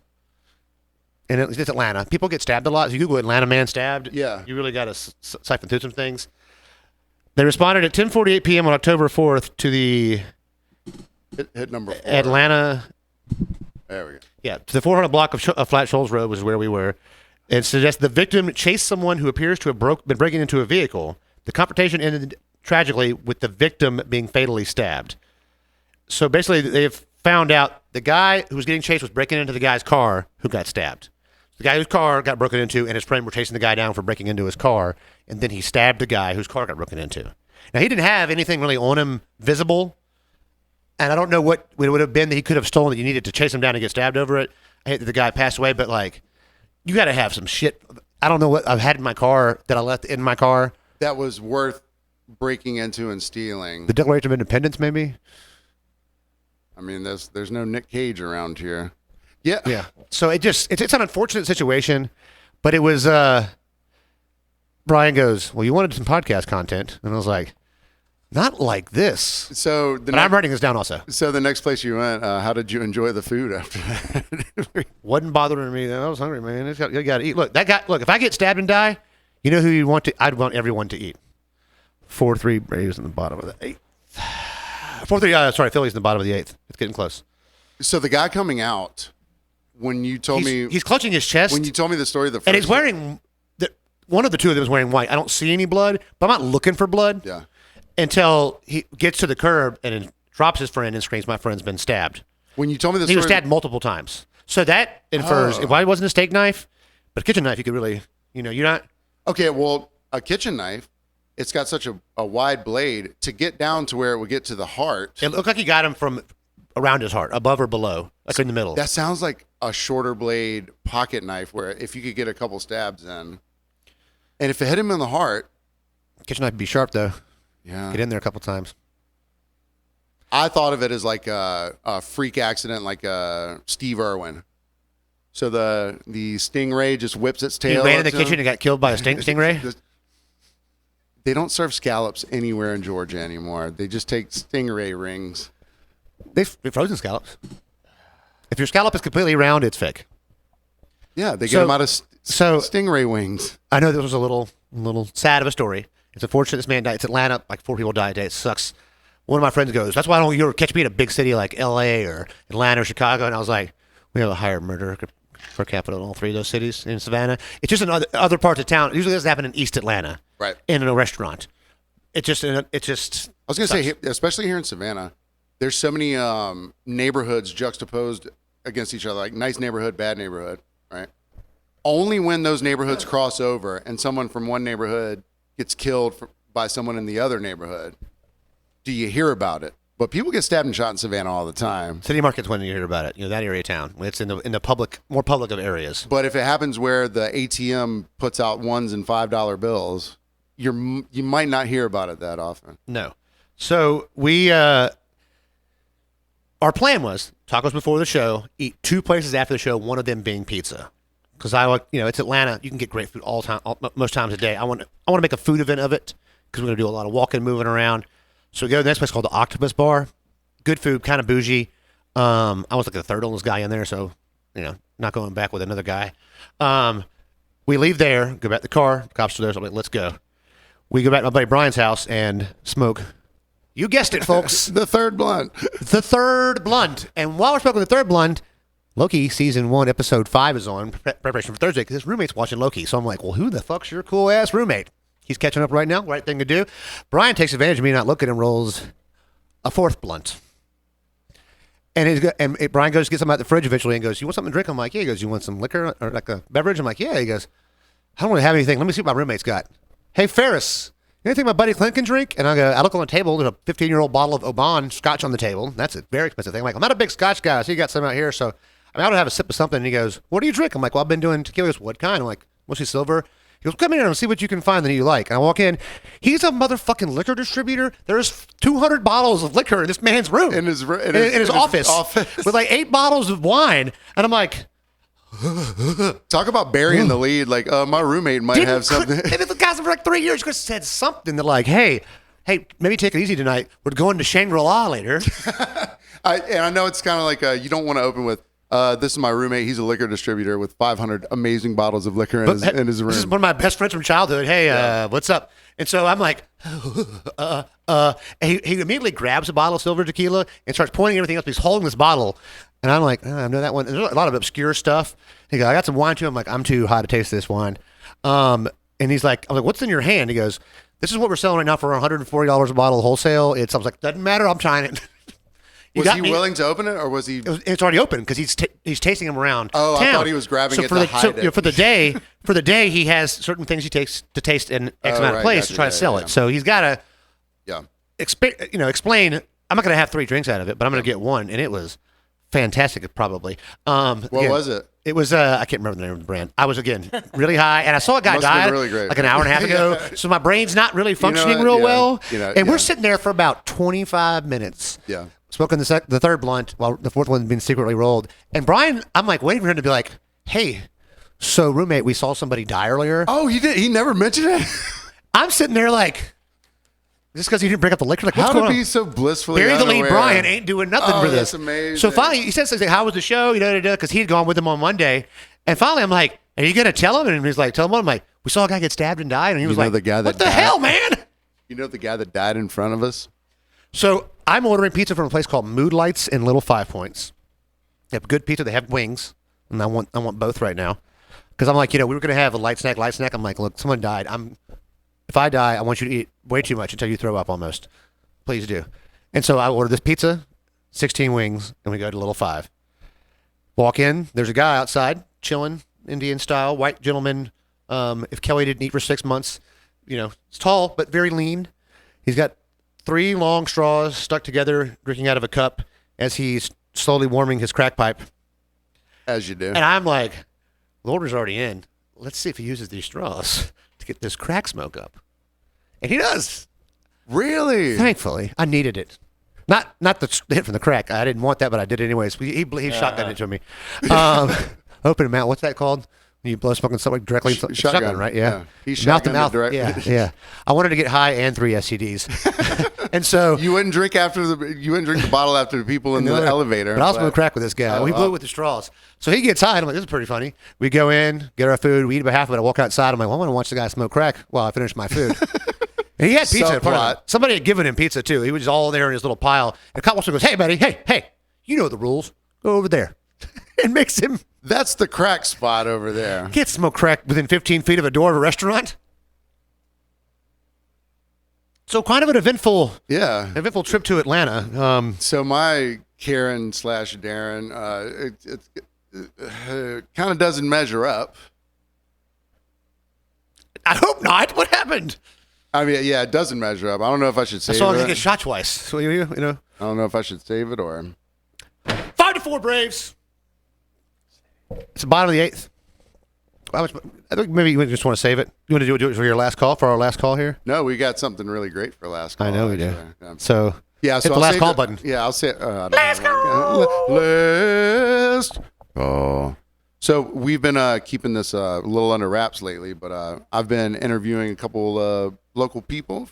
and it's Atlanta. People get stabbed a lot. So you Google Atlanta man stabbed. Yeah. You really got to siphon through some things. They responded at 10:48 p.m. on October 4th to the Hit number 4. Atlanta. There we go. Yeah, to the 400 block of Flat Shoals Road was where we were. It suggests the victim chased someone who appears to have been breaking into a vehicle. The confrontation ended tragically with the victim being fatally stabbed. So basically, they've found out the guy who was getting chased was breaking into the guy's car who got stabbed. The guy whose car got broken into and his friend were chasing the guy down for breaking into his car, and then he stabbed the guy whose car got broken into. Now, he didn't have anything really on him visible, and I don't know what it would have been that he could have stolen that you needed to chase him down and get stabbed over it. I hate that the guy passed away, but, like, you got to have some shit. I don't know what I've had in my car that I left in my car. That was worth breaking into and stealing. The Declaration of Independence, maybe? I mean, there's no Nick Cage around here. Yeah. Yeah. So it's an unfortunate situation, but it was, Brian goes, well, you wanted some podcast content. And I was like, not like this. So But I'm writing this down also. So the next place you went, how did you enjoy the food after that? Wasn't bothering me. I was hungry, man. You got to eat. Look, that guy, if I get stabbed and die, you know who you want to, I'd want everyone to eat. 4-3 Braves in the bottom of the 8th. 4-3, Phillies in the bottom of the 8th. It's getting close. So the guy coming out, when you told me he's clutching his chest. when you told me the story the first and he's wearing, one of the two of them is wearing white. I don't see any blood, but I'm not looking for blood. Yeah. Until he gets to the curb and then drops his friend and screams, my friend's been stabbed. When you told me the He story, was stabbed multiple times. So that infers, why it wasn't a steak knife, but a kitchen knife, you could really, you're not. Okay, well, a kitchen knife, it's got such a wide blade to get down to where it would get to the heart. It looked like he got him from around his heart, above or below, like in the middle. That sounds like a shorter blade pocket knife where if you could get a couple stabs in. And if it hit him in the heart. Kitchen knife would be sharp, though. Yeah. Get in there a couple times. I thought of it as like a freak accident, like Steve Irwin. So the stingray just whips its tail. He ran in the up to kitchen him. and got killed by a stingray? They don't serve scallops anywhere in Georgia anymore. They just take stingray rings. They've frozen scallops. If your scallop is completely round, it's fake. Yeah, they get them out of stingray wings. I know this was a little sad of a story. It's unfortunate this man died. It's Atlanta. Like 4 people died a day. It sucks. One of my friends goes, that's why I don't ever catch me in a big city like L.A. or Atlanta or Chicago. And I was like, we have a higher murder per capita in all 3 of those cities in Savannah. It's just in other parts of town. It usually doesn't happen in East Atlanta. Right. In a restaurant. It just. I was going to say, especially here in Savannah, there's so many neighborhoods juxtaposed against each other, like nice neighborhood, bad neighborhood, right? Only when those neighborhoods cross over and someone from one neighborhood gets killed by someone in the other neighborhood do you hear about it. But people get stabbed and shot in Savannah all the time. City Market's when you hear about it. That area of town. It's in the public, more public of areas. But if it happens where the ATM puts out $1 and $5 bills, you might not hear about it that often. No. So we, our plan was tacos before the show, eat 2 places after the show, one of them being pizza. Because it's Atlanta. You can get great food most times a day. I want to make a food event of it because we're going to do a lot of walking, moving around. So we go to the next place called the Octopus Bar. Good food, kind of bougie. I was like the third oldest guy in there, so not going back with another guy. We leave there, go back to the car. The cops are there, so I'm like, let's go. we go back to my buddy Brian's house and smoke. You guessed it, folks. The third blunt. The third blunt. And while we're smoking the third blunt, Loki season 1, episode 5 is on, preparation for Thursday, because his roommate's watching Loki. So I'm like, well, who the fuck's your cool ass roommate? He's catching up right now. Right thing to do. Brian takes advantage of me not looking and rolls a fourth blunt. And Brian goes to get something out the fridge eventually and goes, you want something to drink? I'm like, yeah. He goes, you want some liquor or like a beverage? I'm like, yeah. He goes, I don't want to have anything. Let me see what my roommate's got. Hey, Ferris, anything my buddy Clint can drink? And I look on the table. There's a 15-year-old bottle of Oban scotch on the table. That's a very expensive thing. I'm like, I'm not a big scotch guy, so you got some out here. So I ought to have a sip of something. And he goes, what do you drink? I'm like, well, I've been doing tequila. He goes, what kind? I'm like, mostly silver. He goes, come in here and see what you can find that you like. And I walk in. He's a motherfucking liquor distributor. There's 200 bottles of liquor in this man's room. In his office. With like 8 bottles of wine. And I'm like, talk about burying the lead. Like, my roommate might have something. Maybe the guys for like 3 years could have said something. They're like, hey, maybe take it easy tonight. We're going to Shangri-La later. I know it's kind of like you don't want to open with, this is my roommate. He's a liquor distributor with 500 amazing bottles of liquor in his room. This is one of my best friends from childhood. Hey, what's up? And so I'm like, he immediately grabs a bottle of silver tequila and starts pointing everything else. He's holding this bottle. And I'm like, I know that one. There's a lot of obscure stuff. He goes, I got some wine too. I'm like, I'm too high to taste this wine. And he's like, I'm like, what's in your hand? He goes, this is what we're selling right now for $140 a bottle wholesale. I was like, doesn't matter. I'm trying it. Was he willing to open it, or was he? It's already open because he's tasting them around. Oh, town. I thought he was grabbing it to hide it. For the day, he has certain things he takes to taste in X amount of place to try to sell it. So he's got to, explain. I'm not going to have 3 drinks out of it, but I'm going to get one, and it was fantastic. Probably. What was it? It was I can't remember the name of the brand. I was again really high, and I saw a guy die like an hour and a half ago. So my brain's not really functioning real well. We're sitting there for about 25 minutes. Yeah. Smoking the third blunt while the fourth one's been secretly rolled. And Brian, I'm like waiting for him to be like, hey, so roommate, we saw somebody die earlier. Oh, he did. He never mentioned it. I'm sitting there like, just because he didn't bring up the liquor, like, what's going on? How to be so blissfully Bury the unaware. lead. Brian ain't doing nothing for this. That's amazing. So finally, he says something, how was the show? Because he had gone with him on Monday. And finally, I'm like, are you going to tell him? And he's like, tell him what? I'm like, we saw a guy get stabbed and died. And he was like, the guy that what the hell, man? You know the guy that died in front of us? So I'm ordering pizza from a place called Mood Lights in Little 5 Points. They have good pizza. They have wings. And I want both right now. Because I'm like, we were going to have a light snack. I'm like, look, someone died. If I die, I want you to eat way too much until you throw up almost. Please do. And so I order this pizza, 16 wings, and we go to Little 5. Walk in. There's a guy outside chilling, Indian style, white gentleman. If Kelly didn't eat for 6 months, it's tall but very lean. He's got 3 long straws stuck together, drinking out of a cup as he's slowly warming his crack pipe. As you do. And I'm like, the order's already in. Let's see if he uses these straws to get this crack smoke up. And he does. Really? Thankfully, I needed it. Not the hit from the crack. I didn't want that, but I did it anyways. He shotgunned it to me. Open him out. What's that called? When you blow smoking something directly. Shotgun, right? Yeah. He mouth to mouth. Yeah. I wanted to get high and 3 STDs. And so you wouldn't drink the bottle after the people in the elevator. But I was smoking crack with this guy. He blew it with the straws. So he gets high. And I'm like, this is pretty funny. We go in, get our food. We eat about half of it. I walk outside. I'm like, well, I want to watch the guy smoke crack while I finish my food. And he had pizza in front of him. Somebody had given him pizza too. He was just all there in his little pile. And the cop walks up and goes, hey, buddy, hey, you know the rules. Go over there. And makes him. That's the crack spot over there. Can't smoke crack within 15 feet of a door of a restaurant. So kind of an eventful trip to Atlanta. So my Karen / Darren, it kind of doesn't measure up. I hope not. What happened? I mean, yeah, it doesn't measure up. I don't know if I should save it. I saw him get shot twice. So I don't know if I should save it or. 5-4 Braves. It's the bottom of the 8th. I think maybe you just want to save it. You want to do it for your last call, for our last call here? No, we got something really great for last call. I know we do. So hit the last call button. Yeah, I'll say last call. Last call. So we've been keeping this a little under wraps lately, but I've been interviewing a couple local people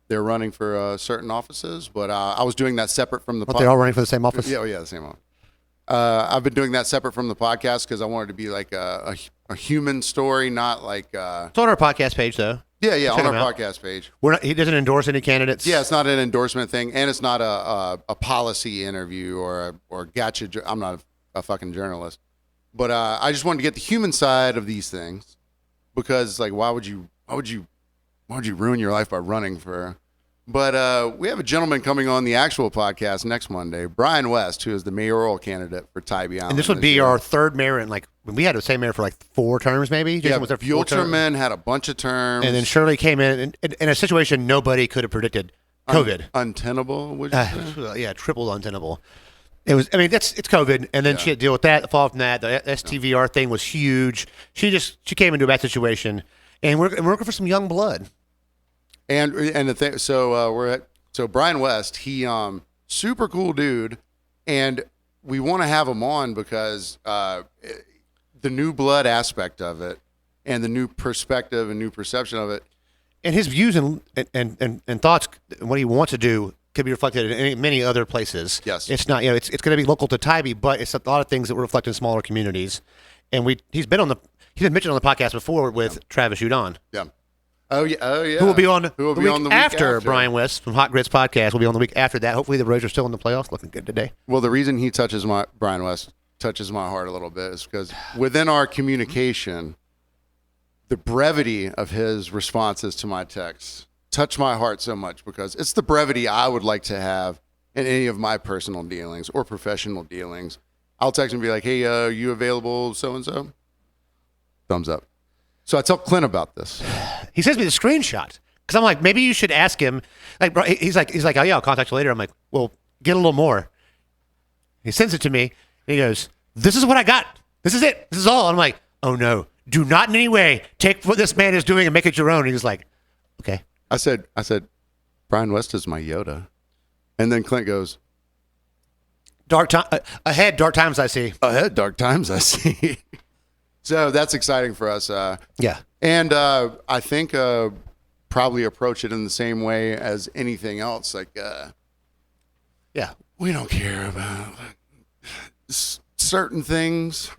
they're running for certain offices, but I was doing that separate from the. They're all running for the same office. Yeah, the same office. I've been doing that separate from the podcast because I wanted to be like a human story, not like. It's on our podcast page, though. Yeah, Check on him our out. podcast page. He doesn't endorse any candidates. Yeah, it's not an endorsement thing, and it's not a policy interview or gotcha. I'm not a fucking journalist, but I just wanted to get the human side of these things because, like, why would you ruin your life by running for? But we have a gentleman coming on the actual podcast next Monday, Brian West, who is the mayoral candidate for Tybee Island. And this would be our third mayor, and like we had the same mayor for like 4 terms, maybe. Yeah, Buelterman had a bunch of terms, and then Shirley came in a situation nobody could have predicted. COVID, untenable. Would you say? Yeah, triple untenable. It was. I mean, it's COVID, and then she had to deal with that. The fall from that, the STVR thing was huge. She came into a bad situation, and we're looking for some young blood. And the thing, so Brian West, he super cool dude, and we want to have him on because the new blood aspect of it, and the new perspective and new perception of it, and his views and thoughts, and what he wants to do, could be reflected in many other places. Yes, it's not. It's going to be local to Tybee, but it's a lot of things that were reflected in smaller communities. And he's been mentioned on the podcast before with Travis Udon. Yeah. Oh yeah. Who will be on the week after Brian West from Hot Grits Podcast will be on the week after that. Hopefully the Roads are still in the playoffs. Looking good today. Well, the reason Brian West touches my heart a little bit is because within our communication, the brevity of his responses to my texts touch my heart so much because it's the brevity I would like to have in any of my personal dealings or professional dealings. I'll text him and be like, "Hey, are you available? So and so." Thumbs up. So I tell Clint about this. He sends me the screenshot because I'm like, maybe you should ask him. Like, bro, he's like, oh yeah, I'll contact you later. I'm like, well, get a little more. He sends it to me. And he goes, "This is what I got. This is it. This is all." I'm like, oh no, do not in any way take what this man is doing and make it your own. And he was like, okay. I said, Brian West is my Yoda, and then Clint goes, ahead, dark times I see. Ahead, dark times I see. So that's exciting for us. Yeah. And I think probably approach it in the same way as anything else. Like, yeah, we don't care about certain things.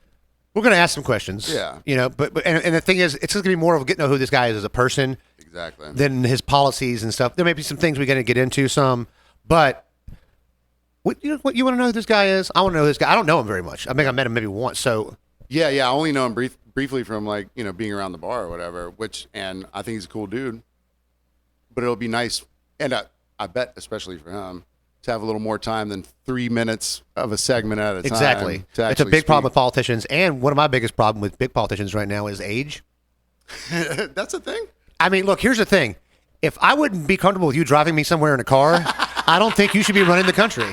We're going to ask some questions. Yeah. You know, but the thing is, it's going to be more of getting to know who this guy is as a person. Exactly. Than his policies and stuff. There may be some things we're going to get into but what you want to know who this guy is? I want to know this guy. I don't know him very much. I think I met him maybe once. So. Yeah. I only know him briefly from like, being around the bar or whatever, and I think he's a cool dude, but it'll be nice. And I bet, especially for him, to have a little more time than 3 minutes of a segment at a time. Exactly. It's a big problem with politicians. And one of my biggest problems with big politicians right now is age. That's a thing. I mean, look, here's the thing. If I wouldn't be comfortable with you driving me somewhere in a car, I don't think you should be running the country.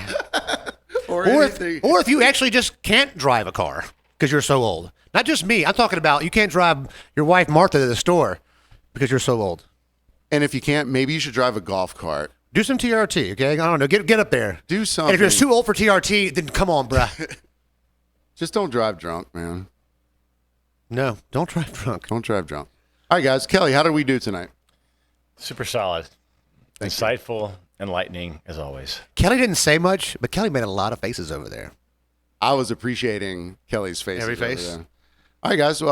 Or if you actually just can't drive a car because you're so old. Not just me. I'm talking about you can't drive your wife Martha to the store because you're so old. And if you can't, maybe you should drive a golf cart. Do some TRT, okay? I don't know. Get up there. Do something. And if you're too old for TRT, then come on, bruh. Just don't drive drunk, man. No, don't drive drunk. Don't drive drunk. All right, guys. Kelly, how did we do tonight? Super solid. Insightful, enlightening, as always. Kelly didn't say much, but Kelly made a lot of faces over there. I was appreciating Kelly's face. Every face? All right, guys.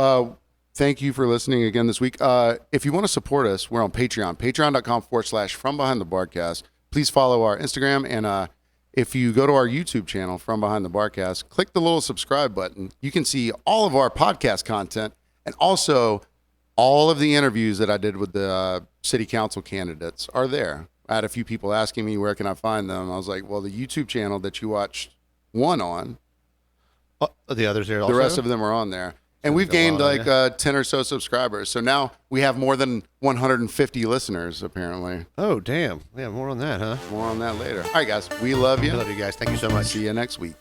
Thank you for listening again this week. If you want to support us, we're on Patreon. Patreon.com/From Behind the BarCast. Please follow our Instagram. And if you go to our YouTube channel, From Behind the BarCast, click the little subscribe button. You can see all of our podcast content and also all of the interviews that I did with the city council candidates are there. I had a few people asking me, where can I find them? I was like, well, the YouTube channel that you watched one on. The others are also? The rest of them are on there. And we've gained like 10 or so subscribers. So now we have more than 150 listeners, apparently. Oh, damn. Yeah, more on that, huh? More on that later. All right, guys. We love you. I love you guys. Thank you so much. See you next week.